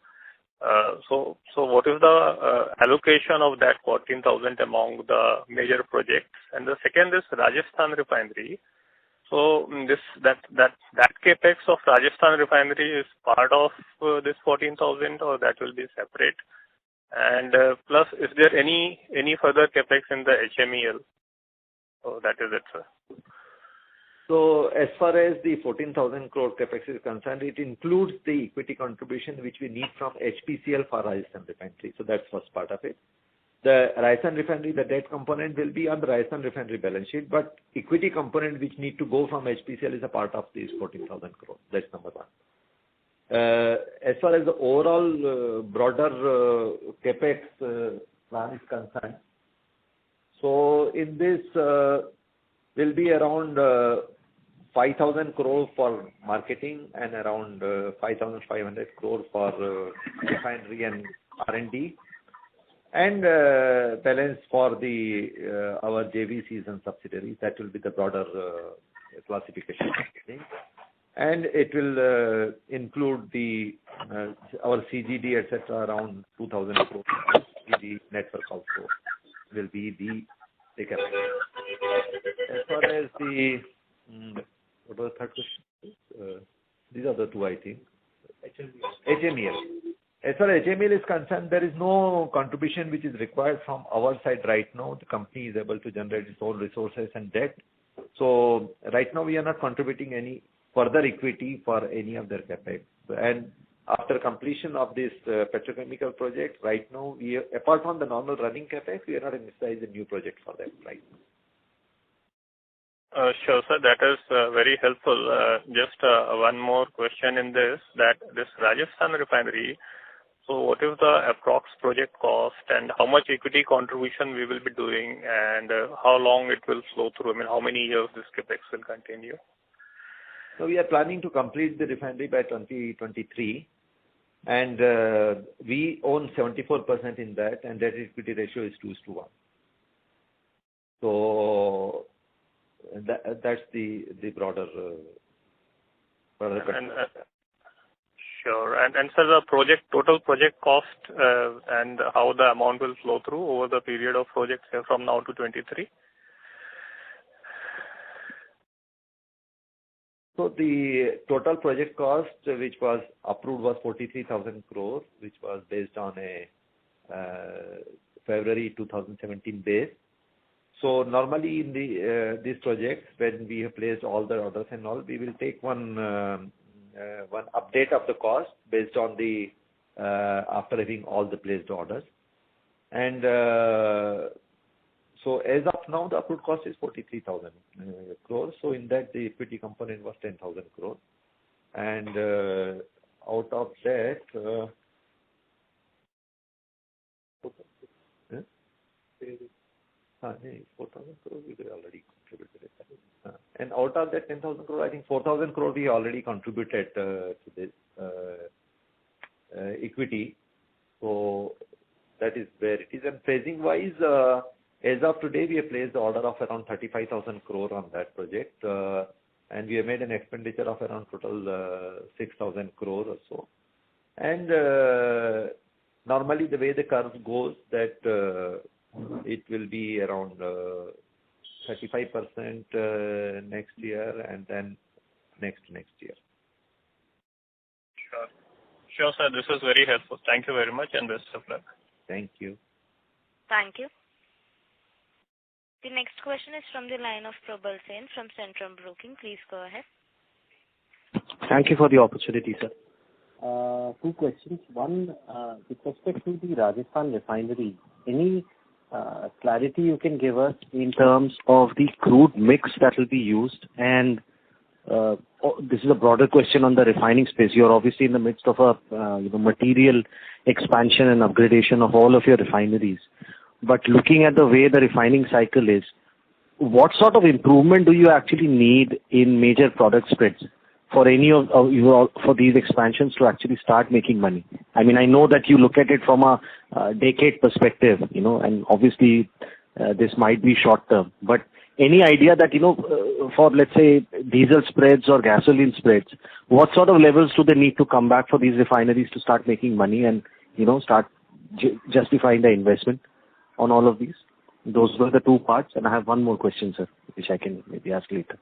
So what is the allocation of that 14,000 among the major projects? And the second is Rajasthan Refinery. So that capex of Rajasthan Refinery is part of this 14,000, or that will be separate? And plus, is there any further capex in the HMEL? So that is it, sir.
So as far as the 14,000 crore capex is concerned, it includes the equity contribution which we need from HPCL for Rajasthan Refinery. So that's first part of it. The Rajasthan Refinery, the debt component will be on the Rajasthan Refinery balance sheet, but equity component which need to go from HPCL is a part of these 14,000 crore. That's number one. As far as the overall broader capex plan is concerned, so in this will be around 5,000 crore for marketing and around 5,500 crore for refinery and R&D, and balance for our JVCs and subsidiaries. That will be the broader classification. And it will include our CGD, etc., around 2,000 crore. CGD network also will be the capex. As far as what was the third question? These are the two, I think. HMEL. As far as HMEL is concerned, there is no contribution which is required from our side right now. The company is able to generate its own resources and debt. So right now we are not contributing any further equity for any of their capex. And after completion of this petrochemical project, right now, apart from the normal running capex, we are not emphasizing a new project for them right now.
Sure, sir. That is very helpful. Just one more question in this, that this Rajasthan refinery, so what is the approx project cost and how much equity contribution we will be doing and how long it will flow through? I mean, how many years this capex will continue?
So we are planning to complete the refinery by 2023, and we own 74% in that, and that equity ratio is 2:1. So that's the broader.
Sure. And sir, the total project cost and how the amount will flow through over the period of project from now to 23?
So the total project cost which was approved was 43,000 crores, which was based on a February 2017 base. So normally in these projects, when we have placed all the orders and all, we will take one update of the cost based on the after having all the placed orders. And so as of now, the approved cost is 43,000 crores. So in that, the equity component was 10,000 crores. And out of that, 4,000 crores we already contributed. And out of that 10,000 crores, I think 4,000 crores we already contributed to this equity. So that is where it is. And phasing wise, as of today, we have placed the order of around 35,000 crore on that project, and we have made an expenditure of around total 6,000 crore or so. And normally, the way the curve goes, that it will be around 35% next year, and then next year.
Sure, sir. This is very helpful. Thank you very much, and best of luck.
Thank you.
Thank you. The next question is from the line of Probal Sen from Centrum Broking. Please go ahead.
Thank you for the opportunity, sir. Two questions. One, with respect to the Rajasthan refinery, any clarity you can give us in terms of the crude mix that will be used? And this is a broader question on the refining space. You're obviously in the midst of a material expansion and upgradation of all of your refineries. But looking at the way the refining cycle is, what sort of improvement do you actually need in major product spreads for any of for these expansions to actually start making money? I mean, I know that you look at it from a decade perspective, and obviously this might be short term. But any idea that, for let's say diesel spreads or gasoline spreads, what sort of levels do they need to come back for these refineries to start making money and, start justifying the investment on all of these? Those were the two parts, and I have one more question, sir, which I can maybe ask later.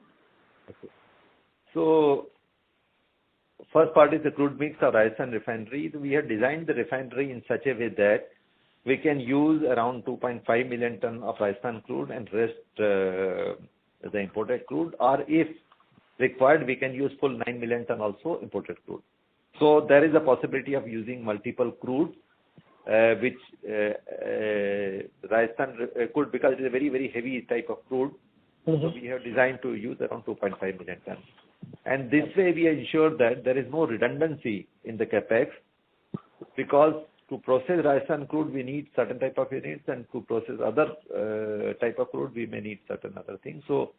Okay. So, first part is the crude mix of Rajasthan refinery. We have designed the refinery in such a way that we can use around 2.5 million ton of Rajasthan crude and rest the imported crude, or if required, we can use full 9 million ton also imported crude. So there is a possibility of using multiple crude, which Rajasthan crude, because it is a very, very heavy type of crude. Mm-hmm. So we have designed to use around 2.5 million tons. And this way we ensure that there is no redundancy in the capex, because to process Rajasthan crude we need certain type of units, and to process other type of crude we may need certain other things. So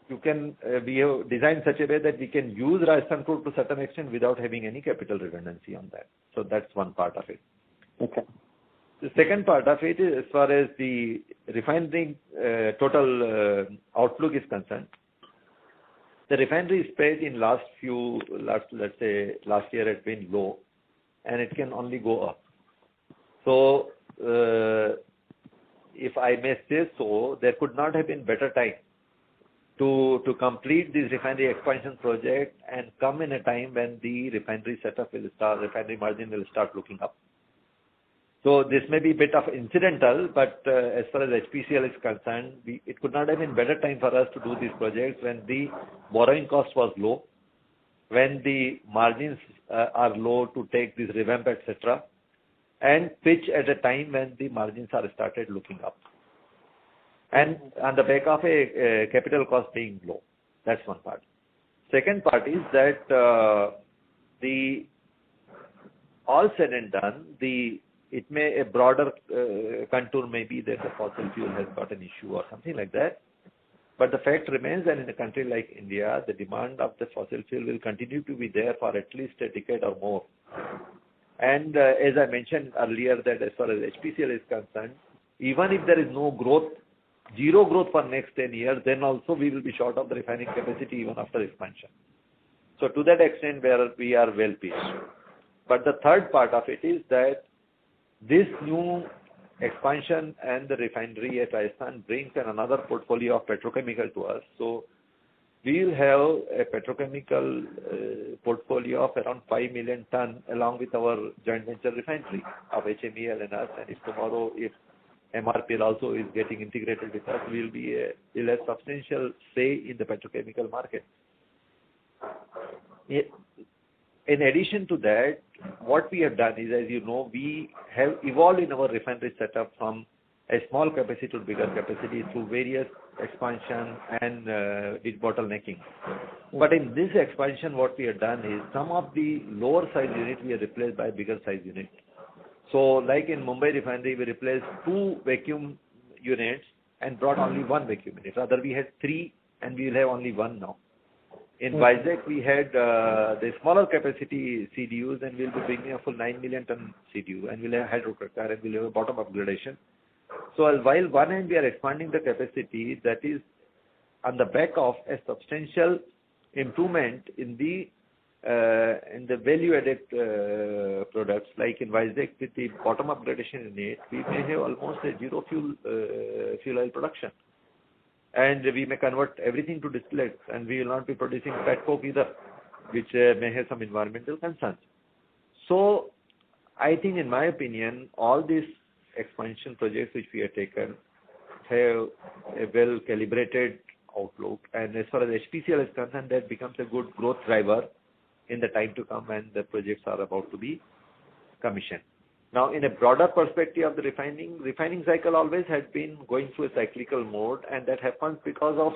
we have designed such a way that we can use Rajasthan crude to certain extent without having any capital redundancy on that. So that's one part of it.
Okay.
The second part of it is, as far as the refining total outlook is concerned, the refinery spread in last year has been low, and it can only go up. So, if I may say so, there could not have been better time to complete this refinery expansion project and come in a time when the refinery setup will start, refinery margin will start looking up. So this may be a bit of incidental, but as far as HPCL is concerned, it could not have been better time for us to do these projects when the borrowing cost was low, when the margins are low to take this revamp, etc., and pitch at a time when the margins are started looking up. And on the back of a capital cost being low. That's one part. Second part is that all said and done, a broader contour may be that the fossil fuel has got an issue or something like that. But the fact remains that in a country like India, the demand of the fossil fuel will continue to be there for at least a decade or more. And as I mentioned earlier, that as far as HPCL is concerned, even if there is no growth, zero growth for next 10 years, then also we will be short of the refining capacity even after expansion. So to that extent, we are well placed. But the third part of it is that this new expansion and the refinery at Rajasthan brings another portfolio of petrochemical to us. So we will have a petrochemical portfolio of around 5 million ton along with our joint venture refinery of HMEL and us. And if tomorrow, if MRPL also is getting integrated with us, we'll have substantial say in the petrochemical market. In addition to that, what we have done is, as you know, we have evolved in our refinery setup from a small capacity to bigger capacity through various expansion and bottlenecking. But in this expansion, what we have done is some of the lower size units we have replaced by bigger size units. So like in Mumbai refinery, we replaced 2 vacuum units and brought only 1 vacuum unit. Rather, we had 3 and we will have only 1 now. In Vizag, we had the smaller capacity CDUs and we'll be bringing a full 9 million ton CDU and we'll have hydrocracker and we'll have a bottom upgradation. So while one end we are expanding the capacity, that is on the back of a substantial improvement in the value-added products, like in Vizag with the bottom upgradation in it, we may have almost a zero fuel oil production. And we may convert everything to distillates, and we will not be producing pet coke either, which may have some environmental concerns. So I think, in my opinion, all these expansion projects which we have taken have a well-calibrated outlook. And as far as HPCL is concerned, that becomes a good growth driver in the time to come when the projects are about to be commissioned. Now, in a broader perspective of the refining cycle always has been going through a cyclical mode, and that happens because of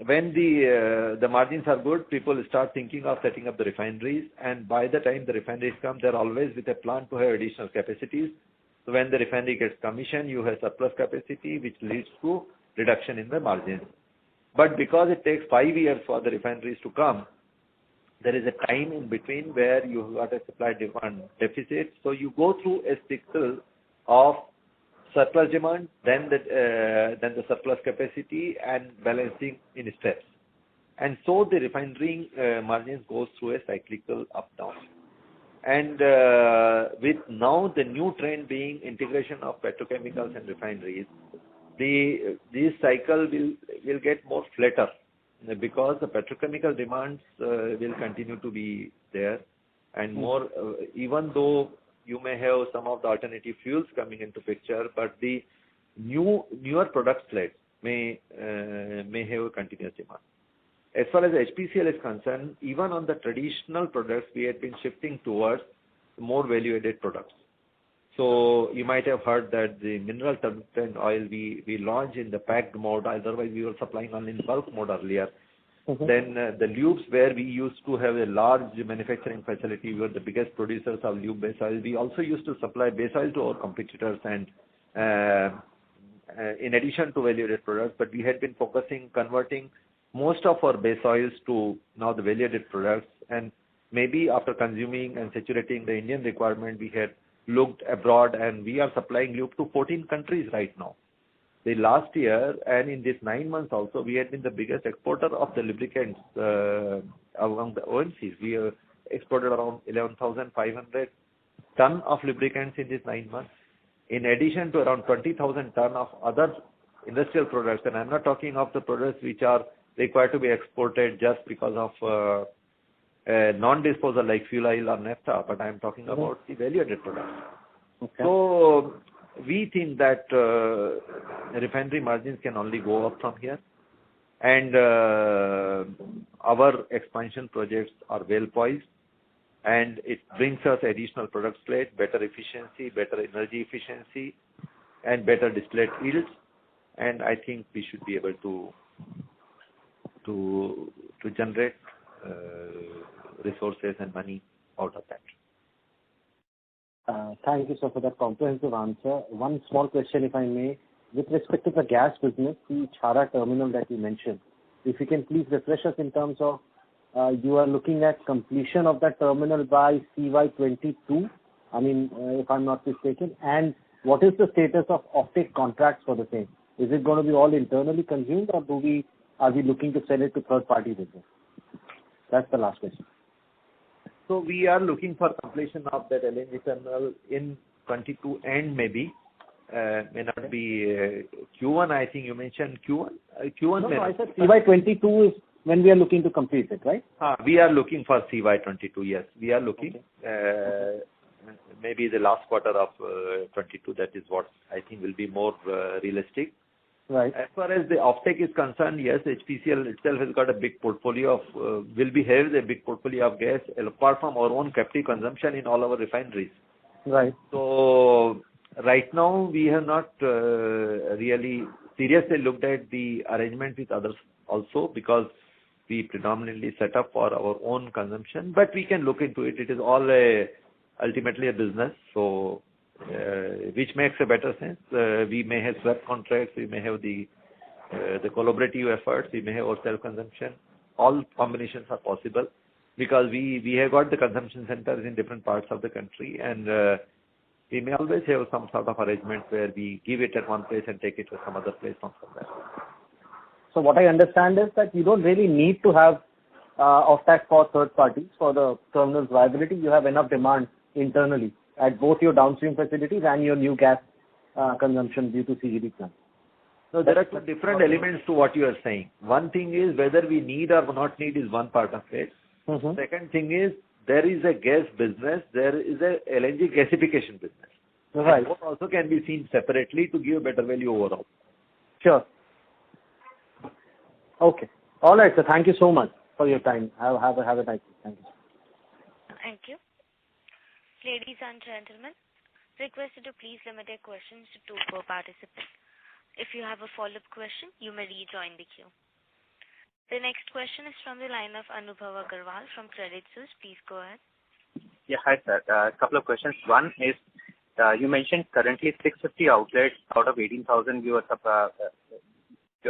when the margins are good, people start thinking of setting up the refineries, and by the time the refineries come, they're always with a plan to have additional capacities. So when the refinery gets commissioned, you have surplus capacity, which leads to reduction in the margins. But because it takes 5 years for the refineries to come, there is a time in between where you have got a supply-demand deficit. So you go through a cycle of surplus demand, then the surplus capacity, and balancing in steps. And so the refinery margins goes through a cyclical up-down. And with now the new trend being integration of petrochemicals and refineries, this cycle will get more flatter, because the petrochemical demands will continue to be there, and more, even though you may have some of the alternative fuels coming into picture, but the newer product slate may have a continuous demand. As far as HPCL is concerned, even on the traditional products, we had been shifting towards more value-added products. So you might have heard that the mineral turpentine oil we launched in the packed mode. Otherwise, we were supplying only in bulk mode earlier. Then the lubes, where we used to have a large manufacturing facility, we were the biggest producers of lube base oil. We also used to supply base oil to our competitors, and in addition to value-added products, but we had been converting most of our base oils to now the value-added products. And maybe after consuming and saturating the Indian requirement, we had looked abroad, and we are supplying lube to 14 countries right now. The last year and in this 9 months also, we had been the biggest exporter of the lubricants among the OMCs. We exported around 11,500 ton of lubricants in these 9 months, in addition to around 20,000 ton of other industrial products. And I'm not talking of the products which are required to be exported just because of non-disposal like fuel oil or naphtha, but I'm talking about the value-added products.
Okay.
So we think that refinery margins can only go up from here, and our expansion projects are well poised, and it brings us additional product slate, better efficiency, better energy efficiency, and better distillate yields. And I think we should be able to generate resources and money out of that.
Thank you, sir, for that comprehensive answer. One small question, if I may. With respect to the gas business, the Chhara terminal that you mentioned, if you can please refresh us in terms of you are looking at completion of that terminal by CY22, if I'm not mistaken, and what is the status of offtake contracts for the same? Is it going to be all internally consumed, or are we looking to sell it to third-party business? That's the last question.
So we are looking for completion of that LNG terminal in 22 and maybe may not be Q1. I think you mentioned Q1. Q1.
No, I said CY22 is when we are looking to complete it, right?
We are looking for CY22. Yes, we are looking. Okay. Maybe the last quarter of 22. That is what I think will be more realistic.
Right.
As far as the offtake is concerned, yes, HPCL itself has got a big portfolio of, has a big portfolio of gas, apart from our own captive consumption in all our refineries.
Right.
So, right now, we have not really seriously looked at the arrangement with others also, because we predominantly set up for our own consumption, but we can look into it. It is all ultimately a business, so which makes a better sense. We may have swap contracts, we may have the collaborative efforts, we may have our self-consumption. All combinations are possible, because we have got the consumption centers in different parts of the country, and we may always have some sort of arrangement where we give it at one place and take it to some other place from somewhere.
So what I understand is that you don't really need to have offtake for third parties for the terminal's viability. You have enough demand internally at both your downstream facilities and your new gas consumption due to CGD plant.
So there are two different elements to what you are saying. One thing is whether we need or not need is one part of it.
Mm-hmm.
Second thing is there is a gas business, there is a LNG gasification business.
Right.
And both also can be seen separately to give better value overall.
Sure. Okay. All right, sir. Thank you so much for your time. Have a nice day. Thank you.
Thank you. Ladies and gentlemen, requested to please limit your questions to 2 per participant. If you have a follow-up question, you may rejoin the queue. The next question is from the line of Anubhav Agarwal from Credit Suisse. Please go ahead.
Yeah, hi sir. A couple of questions. One is, you mentioned currently 650 outlets out of 18,000 you are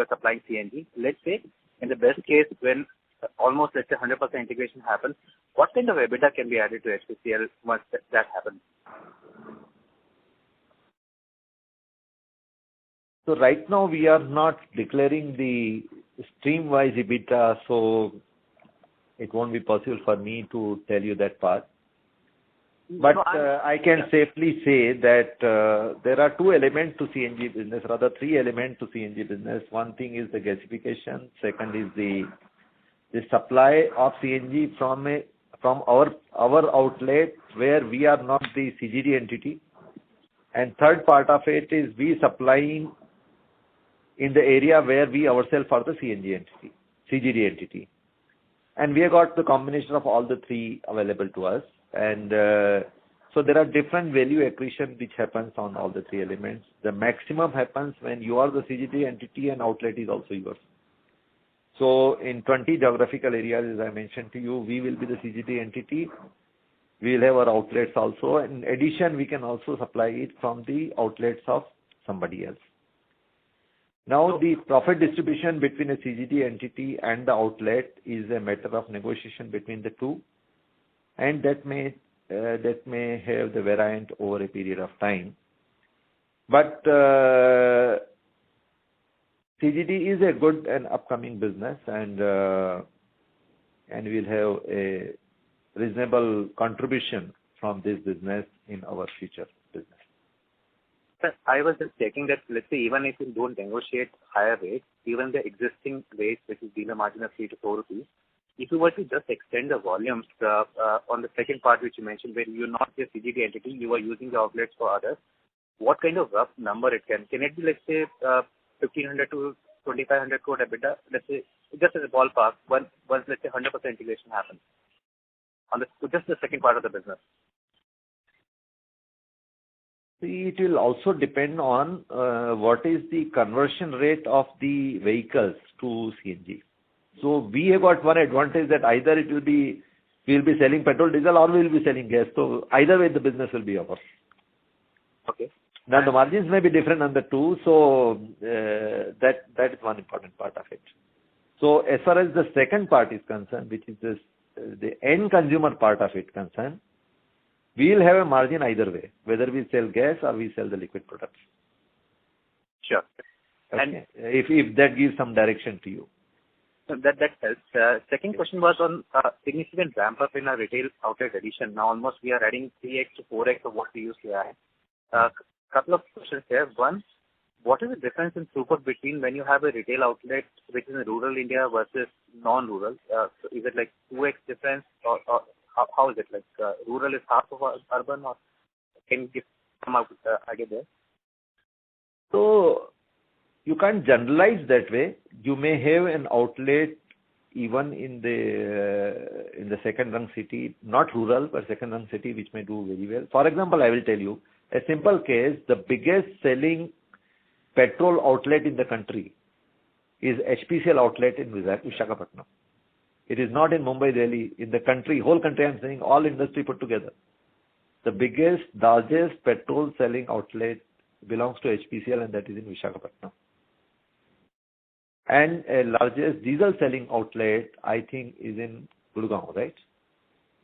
supplying CNG. Let's say, in the best case, when almost 100% integration happens, what kind of EBITDA can be added to HPCL once that happens?
So right now we are not declaring the stream-wise EBITDA, so it won't be possible for me to tell you that part. But I can safely say that there are 2 elements to CNG business, rather 3 elements to CNG business. One thing is the gasification. Second is the supply of CNG from our outlet where we are not the CGD entity. And third part of it is we supplying in the area where we ourselves are the CGD entity. And we have got the combination of all the 3 available to us. And so there are different value accretion which happens on all the 3 elements. The maximum happens when you are the CGD entity and outlet is also yours. So in 20 geographical areas, as I mentioned to you, we will be the CGD entity. We will have our outlets also. In addition, we can also supply it from the outlets of somebody else. Now, the profit distribution between a CGD entity and the outlet is a matter of negotiation between the 2, and that may have the variant over a period of time. But CGD is a good and upcoming business, and we'll have a reasonable contribution from this business in our future business.
Sir, I was just checking that, let's say, even if you don't negotiate higher rates, even the existing rates, which is dealer margin of 3 to 4 rupees, if you were to just extend the volumes on the second part which you mentioned, where you're not the CGD entity, you are using the outlets for others, what kind of rough number it can? Can it be, let's say, 1,500 to 2,500 crore EBITDA? Let's say, just as a ballpark, once let's say 100% integration happens on just the second part of the business.
See, it will also depend on what is the conversion rate of the vehicles to CNG. So we have got one advantage that either we'll be selling petrol, diesel, or we'll be selling gas. So either way, the business will be ours.
Okay.
Now the margins may be different on the two, so that is one important part of it. So as far as the second part is concerned, which is the end consumer part of it concerned, we will have a margin either way, whether we sell gas or we sell the liquid products.
Sure.
Okay.
And
if that gives some direction to you.
that helps. Second question was on significant ramp up in our retail outlet addition. Now almost we are adding 3x to 4x of what we used to add. Couple of questions here. One, what is the difference in throughput between when you have a retail outlet which is in rural India versus non-rural? So is it like 2x difference, or how is it like rural is half of urban, or can you give some idea there?
So you can't generalize that way. You may have an outlet even in the second rung city, not rural, but second rung city, which may do very well. For example, I will tell you a simple case. The biggest selling petrol outlet in the country is HPCL outlet in Visakhapatnam. It is not in Mumbai, Delhi. In the country, whole country, I'm saying, all industry put together. The biggest, largest petrol selling outlet belongs to HPCL, and that is in Visakhapatnam. And a largest diesel selling outlet, I think, is in Gurgaon, right?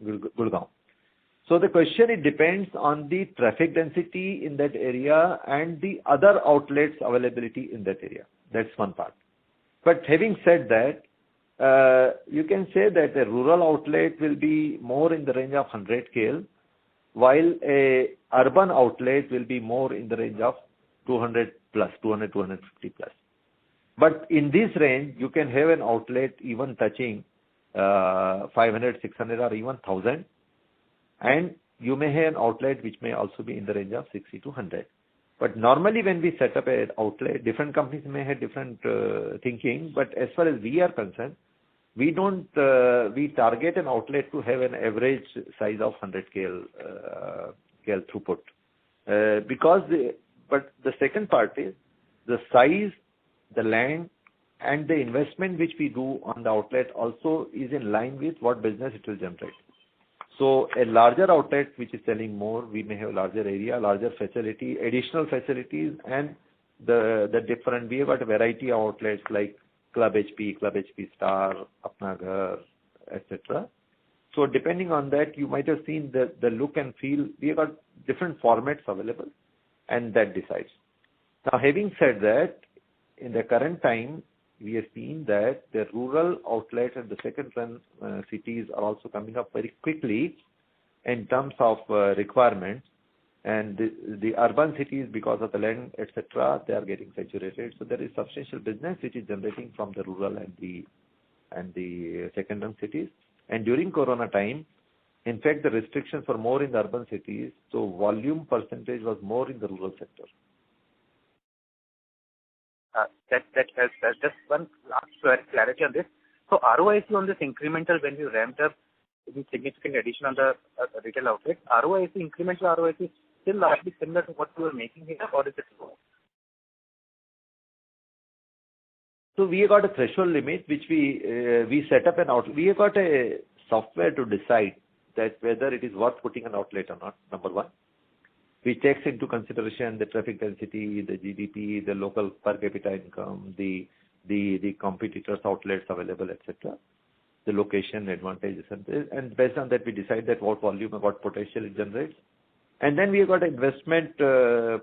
Gurgaon. So the question, it depends on the traffic density in that area and the other outlets availability in that area. That's one part. But having said that, you can say that a rural outlet will be more in the range of 100 KL, while a urban outlet will be more in the range of 200 plus, 200, 250 plus. But in this range, you can have an outlet even touching 500, 600 or even 1000. And you may have an outlet which may also be in the range of 60 to 100. But normally when we set up an outlet, different companies may have different thinking. But as far as we are concerned, we don't, we target an outlet to have an average size of 100 KL throughput. But the second part is the size, the land, and the investment which we do on the outlet also is in line with what business it will generate. So a larger outlet which is selling more, we may have larger area, larger facility, additional facilities, and the different, we have got a variety of outlets like Club HP Star, Apna Ghar, etc. So depending on that, you might have seen the look and feel. We have got different formats available, and that decides. Now, having said that, in the current time, we have seen that the rural outlets and the second-run cities are also coming up very quickly in terms of requirements, and the urban cities, because of the land, etc., they are getting saturated. So there is substantial business which is generating from the rural and the second-run cities. And during Corona time, in fact, the restrictions were more in the urban cities, so volume percentage was more in the rural sector.
That helps. Just one last clarity on this. So ROIC on this incremental, when you ramped up significant addition on the retail outlet, ROIC, incremental ROIC is still largely similar to what you were making here, or is it lower?
So we have got a threshold limit which we set up an outlet. We have got a software to decide that whether it is worth putting an outlet or not, number one. We takes into consideration the traffic density, the GDP, the local per capita income, the competitors' outlets available, etc. The location advantages, and based on that we decide that what volume and what potential it generates. And then we have got an investment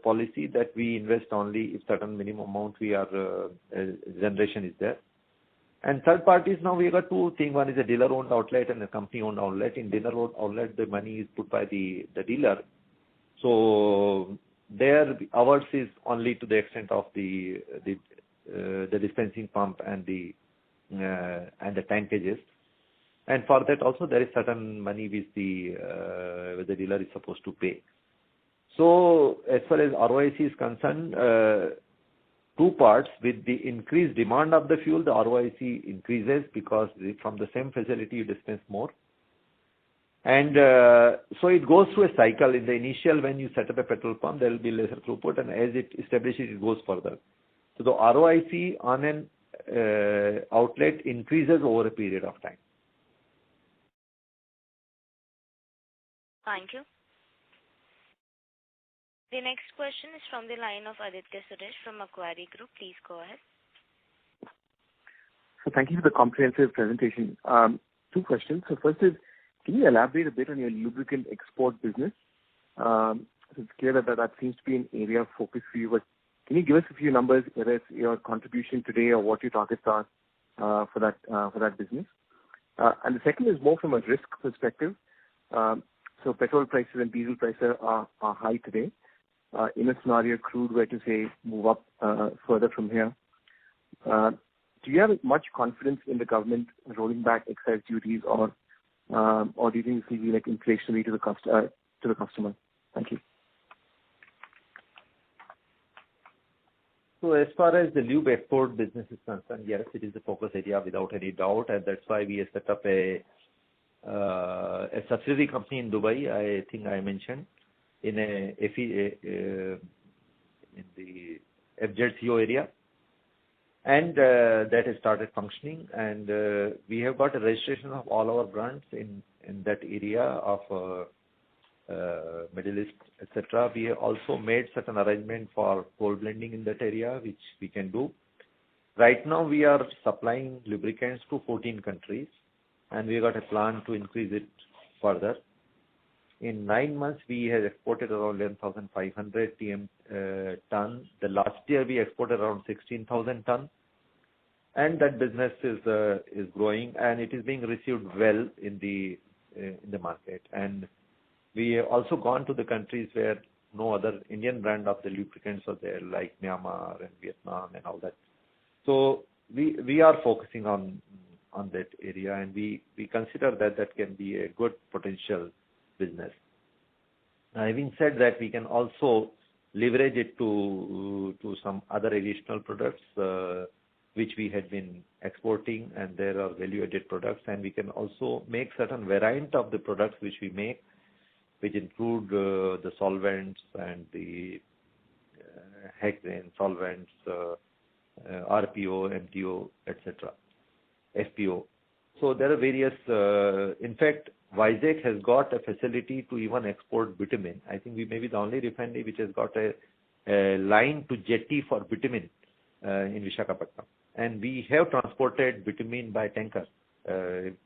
policy that we invest only if certain minimum amount we are generation is there. And third parties, now we have got two things. One is a dealer-owned outlet and a company-owned outlet. In dealer-owned outlet, the money is put by the dealer. So there, ours is only to the extent of the dispensing pump and the tankages. And for that also there is certain money which the dealer is supposed to pay. So as far as ROIC is concerned, two parts. With the increased demand of the fuel, the ROIC increases because from the same facility you dispense more. And so it goes through a cycle. In the initial, when you set up a petrol pump, there will be lesser throughput, and as it establishes, it goes further. So the ROIC on an outlet increases over a period of time.
Thank you. The next question is from the line of Aditya Suresh from Macquarie Group. Please go ahead.
So thank you for the comprehensive presentation. Two questions. So first is, can you elaborate a bit on your lubricant export business? It's clear that seems to be an area of focus for you, but can you give us a few numbers, whether it's your contribution today or what your targets are for that business? And the second is more from a risk perspective. So petrol prices and diesel prices are high today. In a scenario crude were to say move up further from here, do you have much confidence in the government rolling back excise duties, or do you think it will be like inflationary to the customer? Thank you.
So as far as the lube export business is concerned, yes, it is a focus area without any doubt, and that's why we have set up a subsidiary company in Dubai. I think I mentioned in the FZCO area, and that has started functioning, and we have got a registration of all our brands in that area of Middle East, etc. We have also made certain arrangement for coal blending in that area, which we can do. Right now we are supplying lubricants to 14 countries, and we got a plan to increase it further. In 9 months, we have exported around 11,500 ton. The last year we exported around 16,000 ton, and that business is growing, and it is being received well in the market. And we have also gone to the countries where no other Indian brand of the lubricants are there, like Myanmar and Vietnam and all that. So we are focusing on that area, and we consider that can be a good potential business. Now, having said that, we can also leverage it to some other additional products which we had been exporting, and there are value-added products, and we can also make certain variant of the products which we make, which include the solvents and the hexane solvents, RPO, MTO, etc., FPO. So there are various, in fact, Vizag has got a facility to even export bitumen. I think we may be the only refinery which has got a line to jetty for bitumen in Visakhapatnam. And we have transported bitumen by tanker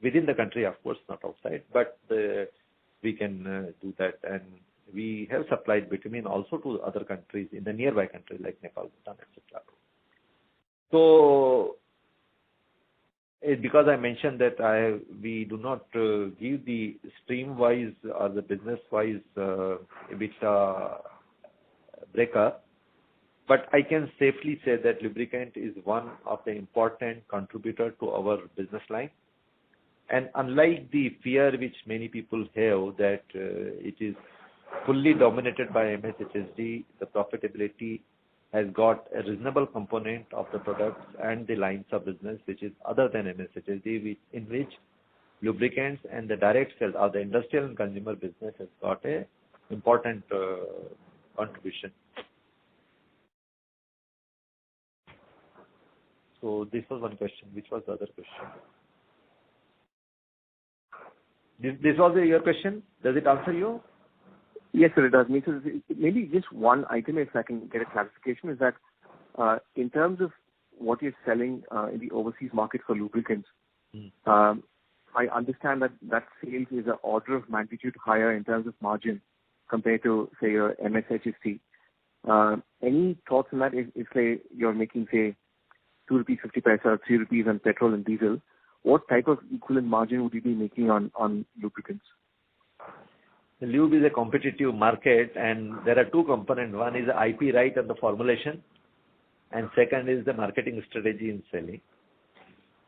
within the country, of course, not outside, but we can do that. And we have supplied bitumen also to other countries in the nearby countries like Nepal, Bhutan, etc. So, because I mentioned that we do not give the stream-wise or the business-wise EBITDA breakup, but I can safely say that lubricant is one of the important contributor to our business line. And unlike the fear which many people have that it is fully dominated by MSHSD, the profitability has got a reasonable component of the products and the lines of business which is other than MSHSD, in which lubricants and the direct sales or the industrial and consumer business has got a important contribution. So this was one question. Which was the other question? This was your question? Does it answer you?
Yes, sir, it does. Maybe just one item, if I can get a clarification, is that in terms of what you're selling in the overseas market for lubricants, I understand that sales is an order of magnitude higher in terms of margin compared to, say, your MSHSD. Any thoughts on that? If say you're making, say, 2 rupees 50 paisa or 3 rupees on petrol and diesel, what type of equivalent margin would you be making on lubricants?
The lube is a competitive market, and there are two components. One is the IP right and the formulation, and second is the marketing strategy in selling.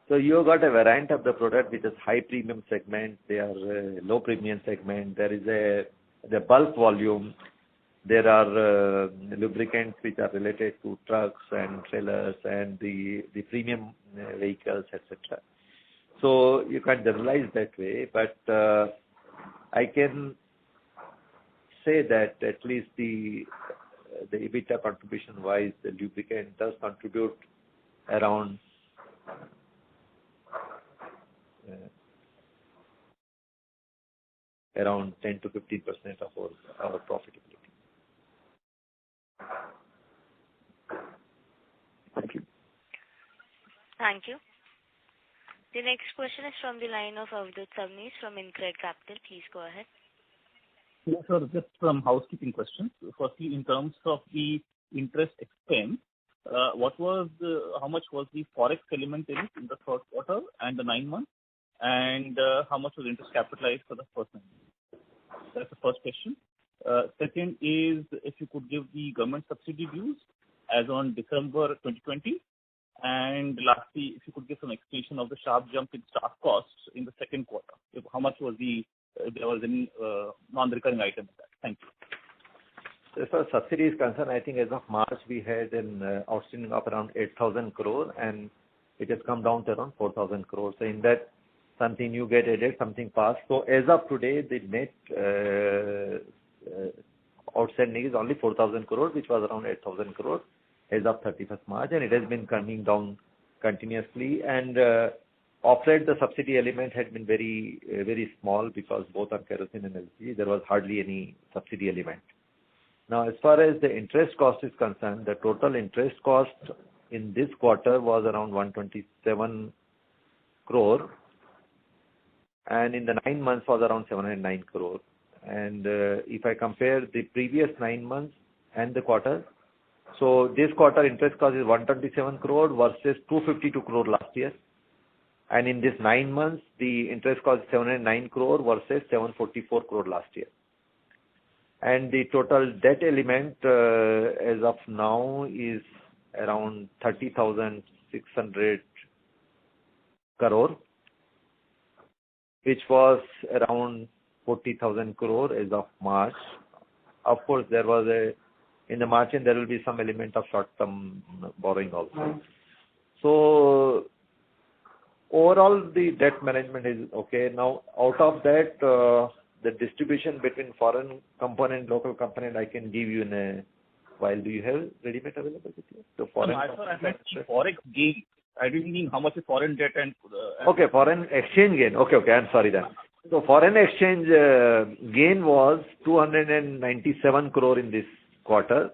So you got a variant of the product which is high premium segment. They are low premium segment. There is the bulk volume. There are lubricants which are related to trucks and trailers and the premium vehicles, etc. So you can't generalize that way, but I can say that at least the EBITDA contribution wise, the lubricant does contribute around around 10 to 15% of our profitability.
Thank you.
Thank you. The next question is from the line of Avadut Sabnis from InCred Capital. Please go ahead.
Yes, sir. Just some housekeeping questions. Firstly, in terms of the interest expense, how much was the forex element in it in the third quarter and the 9 months, and how much was interest capitalized for the first 9 months? That's the first question. Second is if you could give the government subsidy dues as on December 2020, and lastly, if you could give some explanation of the sharp jump in staff costs in the second quarter. How much was if there was any non-recurring item in that? Thank you.
As far as subsidy is concerned, I think as of March we had an outstanding of around 8,000 crore and it has come down to around 4,000 crore. So in that, something new get added, something passed. So as of today, the net outstanding is only 4,000 crore, which was around 8,000 crore as of 31st March, and it has been coming down continuously. And offset the subsidy element had been very, very small because both on kerosene and LPG, there was hardly any subsidy element. Now, as far as the interest cost is concerned, the total interest cost in this quarter was around 127 crore, and in the 9 months was around 709 crore. And if I compare the previous 9 months and the quarter, so this quarter interest cost is 127 crore versus 252 crore last year. And in this 9 months, the interest cost is 709 crore versus 744 crore last year. And the total debt element as of now is around 30,600 crore, which was around 40,000 crore as of March. Of course, there was in the margin there will be some element of short-term borrowing also. So overall, the debt management is okay. Now, out of that, the distribution between foreign component, local component, I can give you in a while. Do you have ready-made available with you? So foreign
forex gain. I didn't mean how much is foreign debt and.
Okay, foreign exchange gain. Okay, I'm sorry then. So foreign exchange gain was 297 crore in this quarter,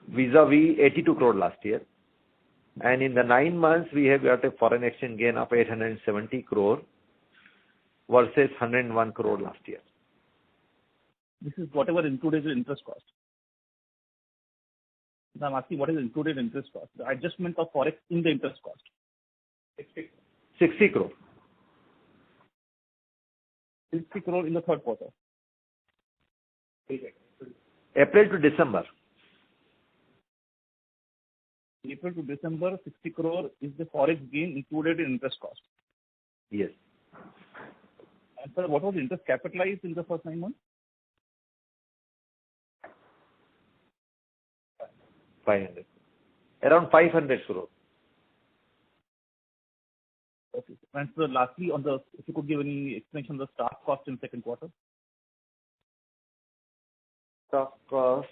vis-a-vis 82 crore last year. And in the 9 months, we have got a foreign exchange gain of 870 crore versus 101 crore last year.
This is whatever included in interest cost. I'm asking what is included in interest cost. The adjustment of forex in the interest cost.
60 crore.
60 crore in the third quarter.
April to December.
April to December, 60 crore is the forex gain included in interest cost.
Yes.
And sir, what was the interest capitalized in the first 9 months?
500. Around 500 crore.
Okay. And sir, lastly, if you could give any explanation on the staff cost in second quarter.
Staff cost.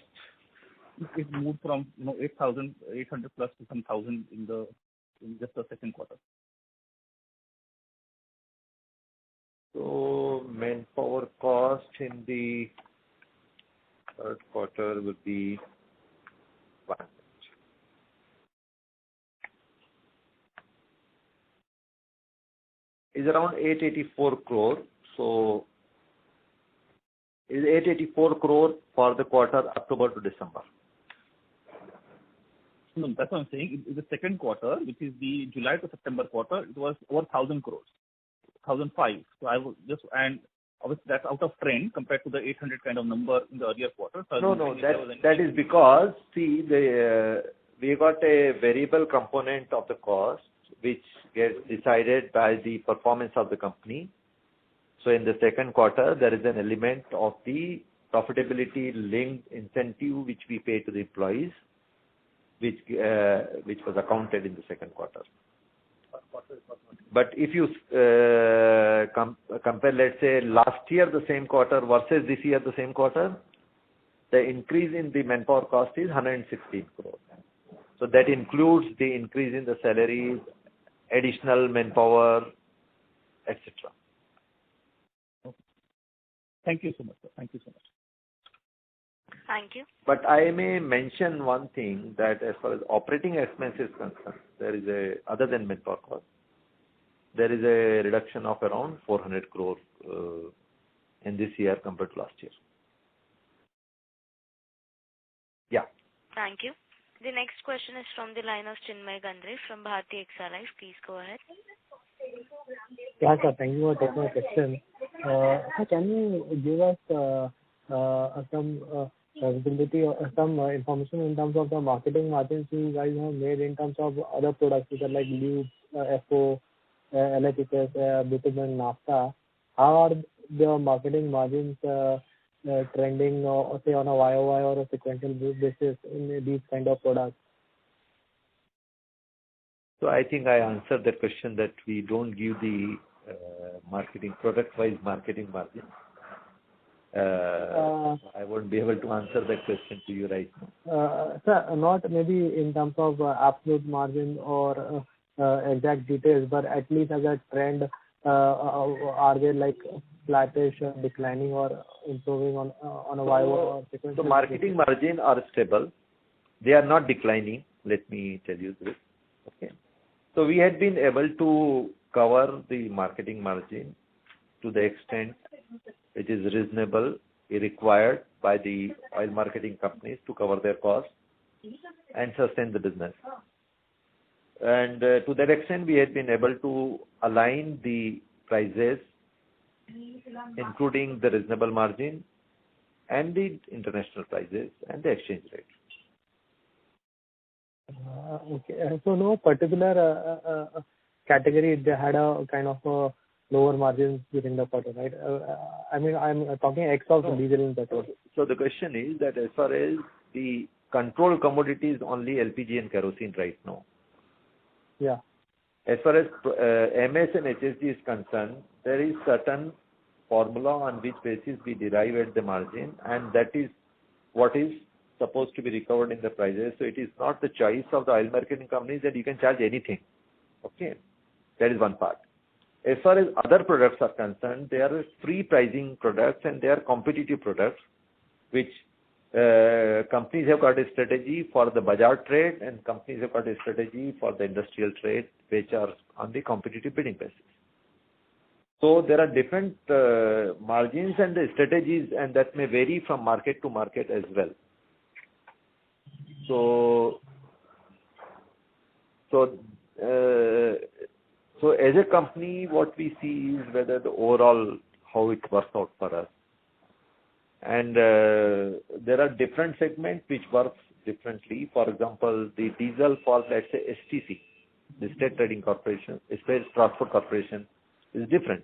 It moved from 8,800 plus to some 1,000 in just the second quarter.
So manpower cost in the third quarter would be is around 884 crore. So is 884 crore for the quarter October to December.
No, that's what I'm saying. In the second quarter, which is the July to September quarter, it was over 1,000 crores, 1,005. So I would just, and obviously that's out of trend compared to the 800 kind of number in the earlier quarter. So
No, that is because, see, we got a variable component of the cost, which gets decided by the performance of the company. So in the second quarter, there is an element of the profitability linked incentive which we pay to the employees, which was accounted in the second quarter. But if you compare, let's say, last year the same quarter versus this year the same quarter, the increase in the manpower cost is 116 crores. So that includes the increase in the salaries, additional manpower, etc.
Thank you so much, sir. Thank you so much.
Thank you.
But I may mention one thing, that as far as operating expenses concerned, there is other than manpower cost, there is a reduction of around 400 crores in this year compared to last year. Yeah.
Thank you. The next question is from the line of Chinmay Gandre from Bharti AXA Life. Please go ahead.
Yeah, sir. Thank you for taking my question. Sir, can you give us some visibility or some information in terms of the marketing margins you guys have made in terms of other products which are like lube, FO, LHS, bitumen, naphtha? How are the marketing margins trending, say, on a YOY or a sequential basis in these kind of products?
So I think I answered that question, that we don't give the marketing product-wise marketing margin. I won't be able to answer that question to you right now.
Sir, not maybe in terms of absolute margin or exact details, but at least as a trend, are they like flattish, declining, or improving on a YOY or sequential?
So marketing margin are stable. They are not declining. Let me tell you this. Okay. So we had been able to cover the marketing margin to the extent which is reasonable, required by the oil marketing companies to cover their costs and sustain the business. And to that extent, we had been able to align the prices, including the reasonable margin and the international prices and the exchange rate.
Okay. So no particular category they had a kind of a lower margins during the quarter, right? I mean, I'm talking X of diesel and petrol.
So the question is that as far as the control commodities, only LPG and kerosene right now.
Yeah.
As far as MS and HSD is concerned, there is certain formula on which basis we derive at the margin, and that is what is supposed to be recovered in the prices. So it is not the choice of the oil marketing companies that you can charge anything. Okay. That is one part. As far as other products are concerned, they are free pricing products and they are competitive products, which companies have got a strategy for the bazaar trade and companies have got a strategy for the industrial trade, which are on the competitive bidding basis. So there are different margins and the strategies, and that may vary from market to market as well. So as a company, what we see is whether the overall, how it works out for us. And there are different segments which work differently. For example, the diesel for, let's say, STC, the State Trading Corporation, State Transport Corporation, is different.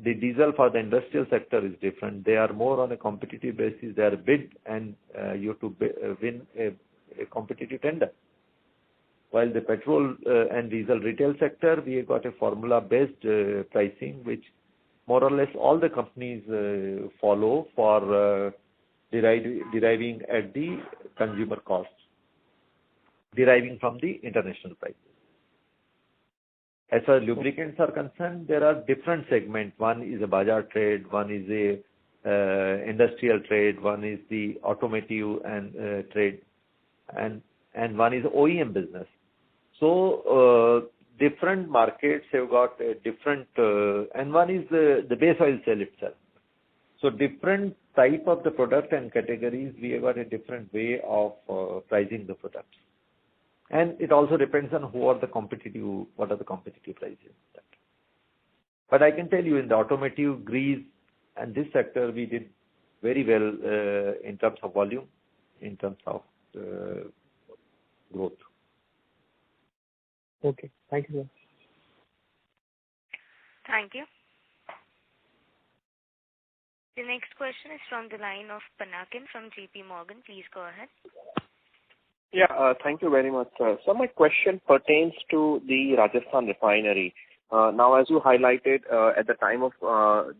The diesel for the industrial sector is different. They are more on a competitive basis. They are bid and you have to win a competitive tender. While the petrol and diesel retail sector, we have got a formula-based pricing, which more or less all the companies follow for deriving at the consumer costs, deriving from the international prices. As far as lubricants are concerned, there are different segments. One is a bazaar trade, one is a industrial trade, one is the automotive and trade, and one is OEM business. So different markets have got a different, and one is the base oil sale itself. So different type of the product and categories, we have got a different way of pricing the products. And it also depends on what are the competitive prices. But I can tell you in the automotive, grease, and this sector, we did very well in terms of volume, in terms of growth.
Okay. Thank you, sir.
Thank you. The next question is from the line of Panakin from JP Morgan. Please go ahead.
Yeah, thank you very much, sir. So my question pertains to the Rajasthan refinery. Now, as you highlighted, at the time of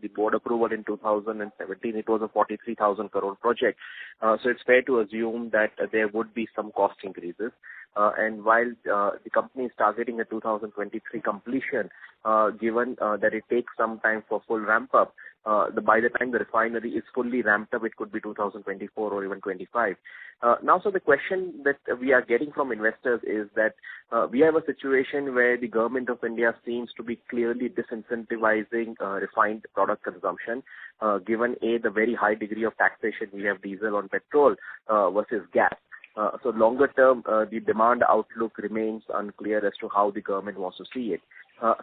the board approval in 2017, it was a 43,000 crore project. So it's fair to assume that there would be some cost increases. And while the company is targeting a 2023 completion, given that it takes some time for full ramp up, by the time the refinery is fully ramped up, it could be 2024 or even 25. Now, so the question that we are getting from investors is that we have a situation where the government of India seems to be clearly disincentivizing refined product consumption, given the very high degree of taxation we have diesel on petrol versus gas. So longer term, the demand outlook remains unclear as to how the government wants to see it.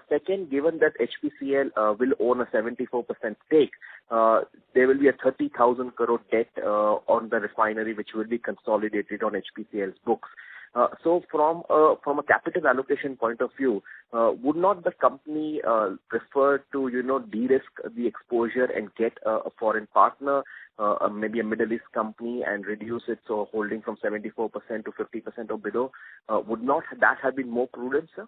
Second, given that HPCL will own a 74% stake, there will be a 30,000 crore debt on the refinery which will be consolidated on HPCL's books. So from a capital allocation point of view, would not the company prefer to de-risk the exposure and get a foreign partner, maybe a Middle East company, and reduce its holding from 74% to 50% or below? Would not that have been more prudent, sir?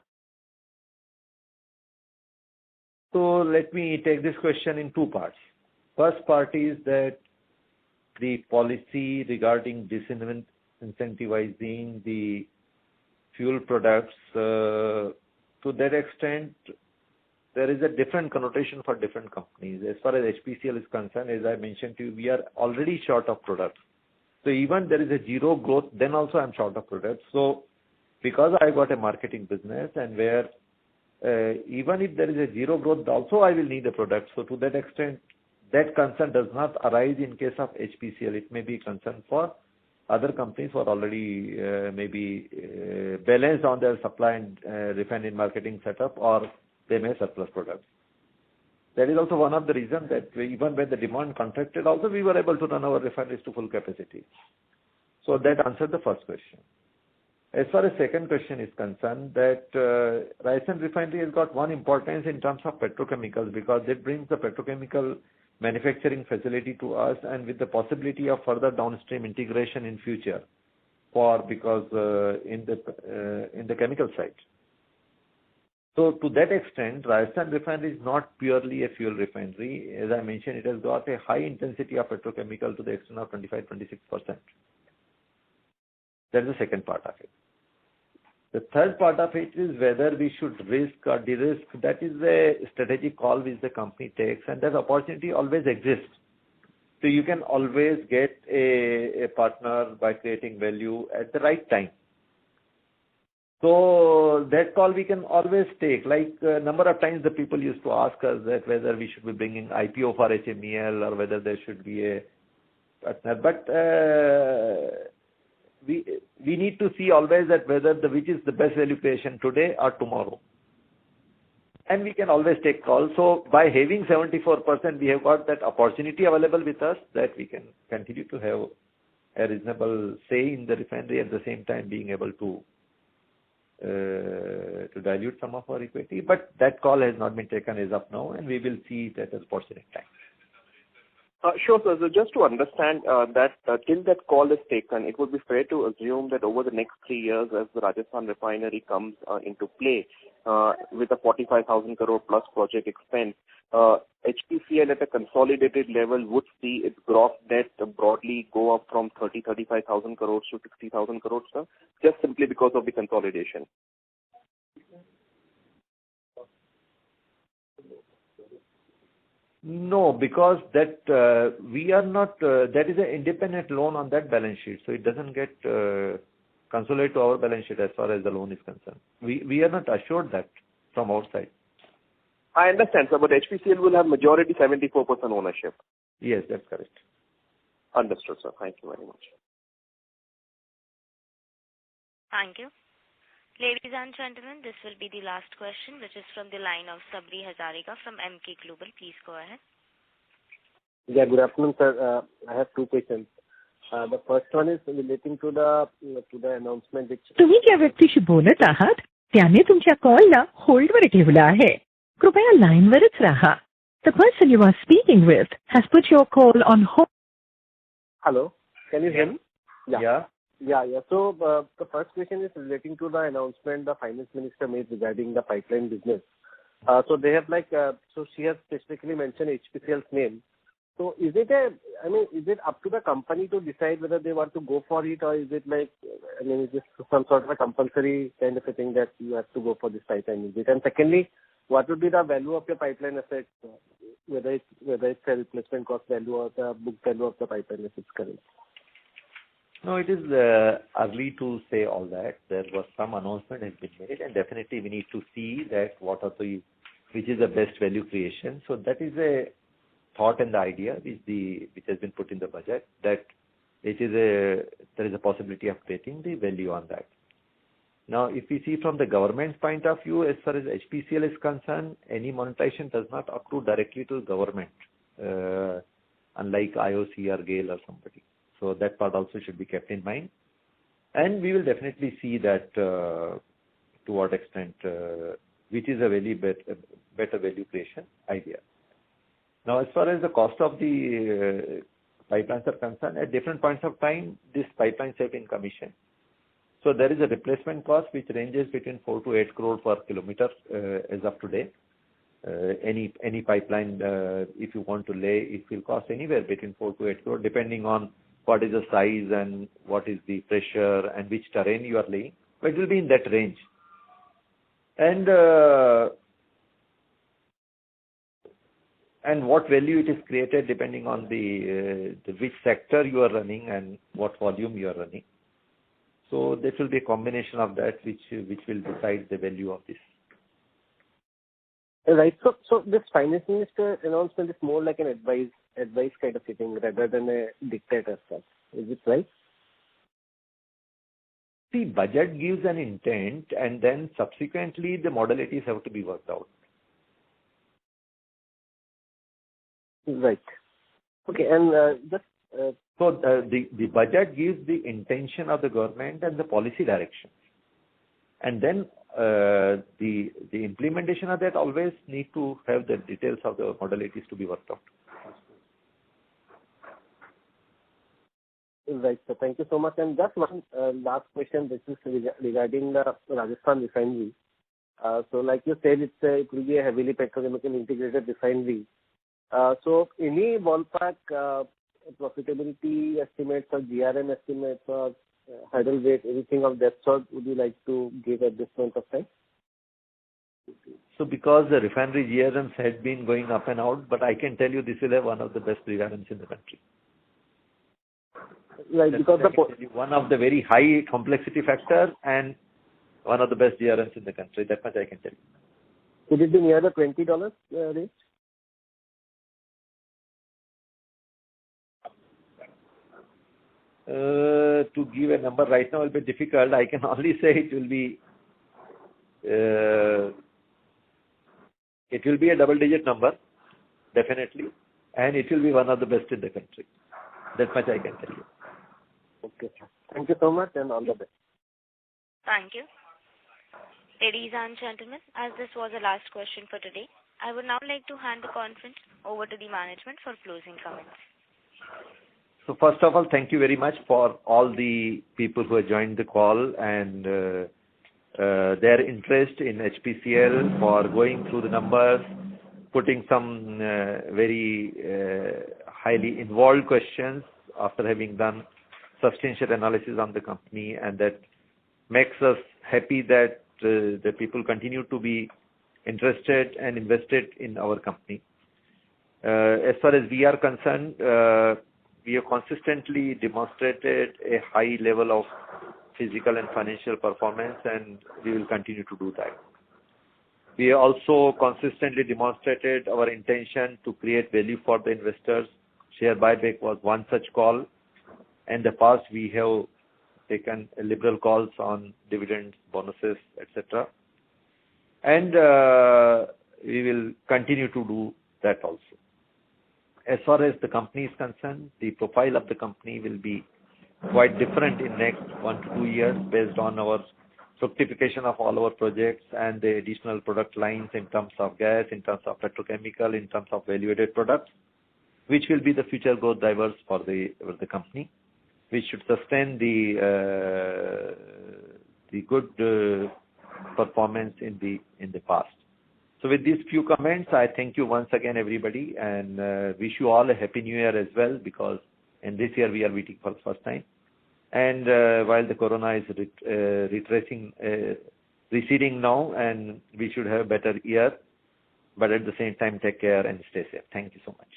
So let me take this question in two parts. First part is that the policy regarding disincentivizing the fuel products, to that extent, there is a different connotation for different companies. As far as HPCL is concerned, as I mentioned to you, we are already short of products. So even there is a zero growth, then also I'm short of products. So because I got a marketing business and where even if there is a zero growth, also I will need a product. So to that extent, that concern does not arise in case of HPCL. It may be a concern for other companies who are already maybe balanced on their supply and refining marketing setup, or they may surplus products. That is also one of the reasons that even when the demand contracted, also we were able to run our refineries to full capacity. So that answered the first question. As far as second question is concerned, that Rajasthan refinery has got one importance in terms of petrochemicals, because it brings the petrochemical manufacturing facility to us, and with the possibility of further downstream integration in future, because in the chemical side. So to that extent, Rajasthan refinery is not purely a fuel refinery. As I mentioned, it has got a high intensity of petrochemical to the extent of 25-26%. That is the second part of it. The third part of it is whether we should risk or de-risk. That is a strategic call which the company takes, and that opportunity always exists. So you can always get a partner by creating value at the right time. So that call we can always take. Like a number of times the people used to ask us that whether we should be bringing IPO for HMEL or whether there should be a partner. But we need to see always that whether which is the best value creation today or tomorrow. And we can always take calls. So by having 74%, we have got that opportunity available with us that we can continue to have a reasonable say in the refinery, at the same time being able to dilute some of our equity. But that call has not been taken as of now, and we will see that as opportunity time.
Sure, sir. So just to understand that till that call is taken, it would be fair to assume that over the next 3 years, as the Rajasthan refinery comes into play with a 45,000 crore plus project expense, HPCL at a consolidated level would see its gross debt broadly go up from 35,000 crores to 60,000 crores, sir, just simply because of the consolidation.
No, because that we are not, that is an independent loan on that balance sheet. So it doesn't get consolidated to our balance sheet as far as the loan is concerned. We are not assured that from our side.
I understand, sir, but HPCL will have majority 74% ownership.
Yes, that's correct.
Understood, sir. Thank you very much.
Thank you. Ladies and gentlemen, this will be the last question, which is from the line of Sabri Hazarika from Emkay Global. Please go ahead.
Yeah, good afternoon, sir. I have two questions. The first one is relating to the announcement which...
तुम्ही ज्या व्यक्तीशी बोलत आहात त्याने तुमच्या कॉलला होल्डवर ठेवला आहे. कृपया लाईनवरच राहा. The person you are speaking with has put your call on hold.
Hello, can you hear me?
Yeah.
So the first question is relating to the announcement the finance minister made regarding the pipeline business. So they have so she has specifically mentioned HPCL's name. So is it up to the company to decide whether they want to go for it, or is it is this some sort of a compulsory kind of a thing that you have to go for this pipeline? Is it? And secondly, what would be the value of your pipeline asset, whether it's a replacement cost value or the book value of the pipeline if it's correct?
No, it is early to say all that. There was some announcement has been made, and definitely we need to see that which is the best value creation. So that is a thought and the idea which has been put in the budget, that there is a possibility of getting the value on that. Now, if we see from the government's point of view, as far as HPCL is concerned, any monetization does not accrue directly to government, unlike IOC or GAIL or somebody. So that part also should be kept in mind. And we will definitely see that to what extent, which is a very better value creation idea. Now, as far as the cost of the pipelines are concerned, at different points of time, these pipelines have been commissioned. So there is a replacement cost which ranges between 4 to 8 crore per kilometer as of today. Any pipeline, if you want to lay, it will cost anywhere between 4 to 8 crore, depending on what is the size and what is the pressure and which terrain you are laying. But it will be in that range. And what value it is created depending on the which sector you are running and what volume you are running. So this will be a combination of that which will decide the value of this.
Right. So this finance minister announcement is more like an advice kind of thing rather than a dictate as such. Is it right?
The budget gives an intent, and then subsequently the modalities have to be worked out.
Right. Okay. And
so the budget gives the intention of the government and the policy direction, and then the implementation of that always need to have the details of the modalities to be worked out.
Right. So thank you so much. And just one last question. This is regarding the Rajasthan refinery. So like you said, it will be a heavily petrochemical integrated refinery. So any ballpark profitability estimates or GRM estimates or hurdle rate, anything of that sort, would you like to give at this point of time?
So because the refinery GRMs had been going up and out, but I can tell you this will have one of the best GRMs in the country.
Right, because
one of the very high complexity factor and one of the best GRMs in the country. That much I can tell you.
Could it be near the $20 range?
To give a number right now will be difficult. I can only say it will be a double-digit number, definitely, and it will be one of the best in the country. That much I can tell you.
Okay. Thank you so much, and all the best.
Thank you. Ladies and gentlemen, as this was the last question for today, I would now like to hand the conference over to the management for closing comments.
So first of all, thank you very much for all the people who have joined the call and their interest in HPCL, for going through the numbers, putting some very highly involved questions after having done substantial analysis on the company, and that makes us happy that the people continue to be interested and invested in our company. As far as we are concerned, we have consistently demonstrated a high level of physical and financial performance, and we will continue to do that. We also consistently demonstrated our intention to create value for the investors. Share buyback was one such call. In the past, we have taken liberal calls on dividends, bonuses, etc. And we will continue to do that also. As far as the company is concerned, the profile of the company will be quite different in next 1 to 2 years based on our fructification of all our projects and the additional product lines in terms of gas, in terms of petrochemical, in terms of value-added products, which will be the future growth drivers for the company, which should sustain the good performance in the past. So with these few comments, I thank you once again, everybody, and wish you all a happy new year as well, because in this year we are meeting for the first time. And while the corona is receding now, and we should have a better year, but at the same time take care and stay safe. Thank you so much.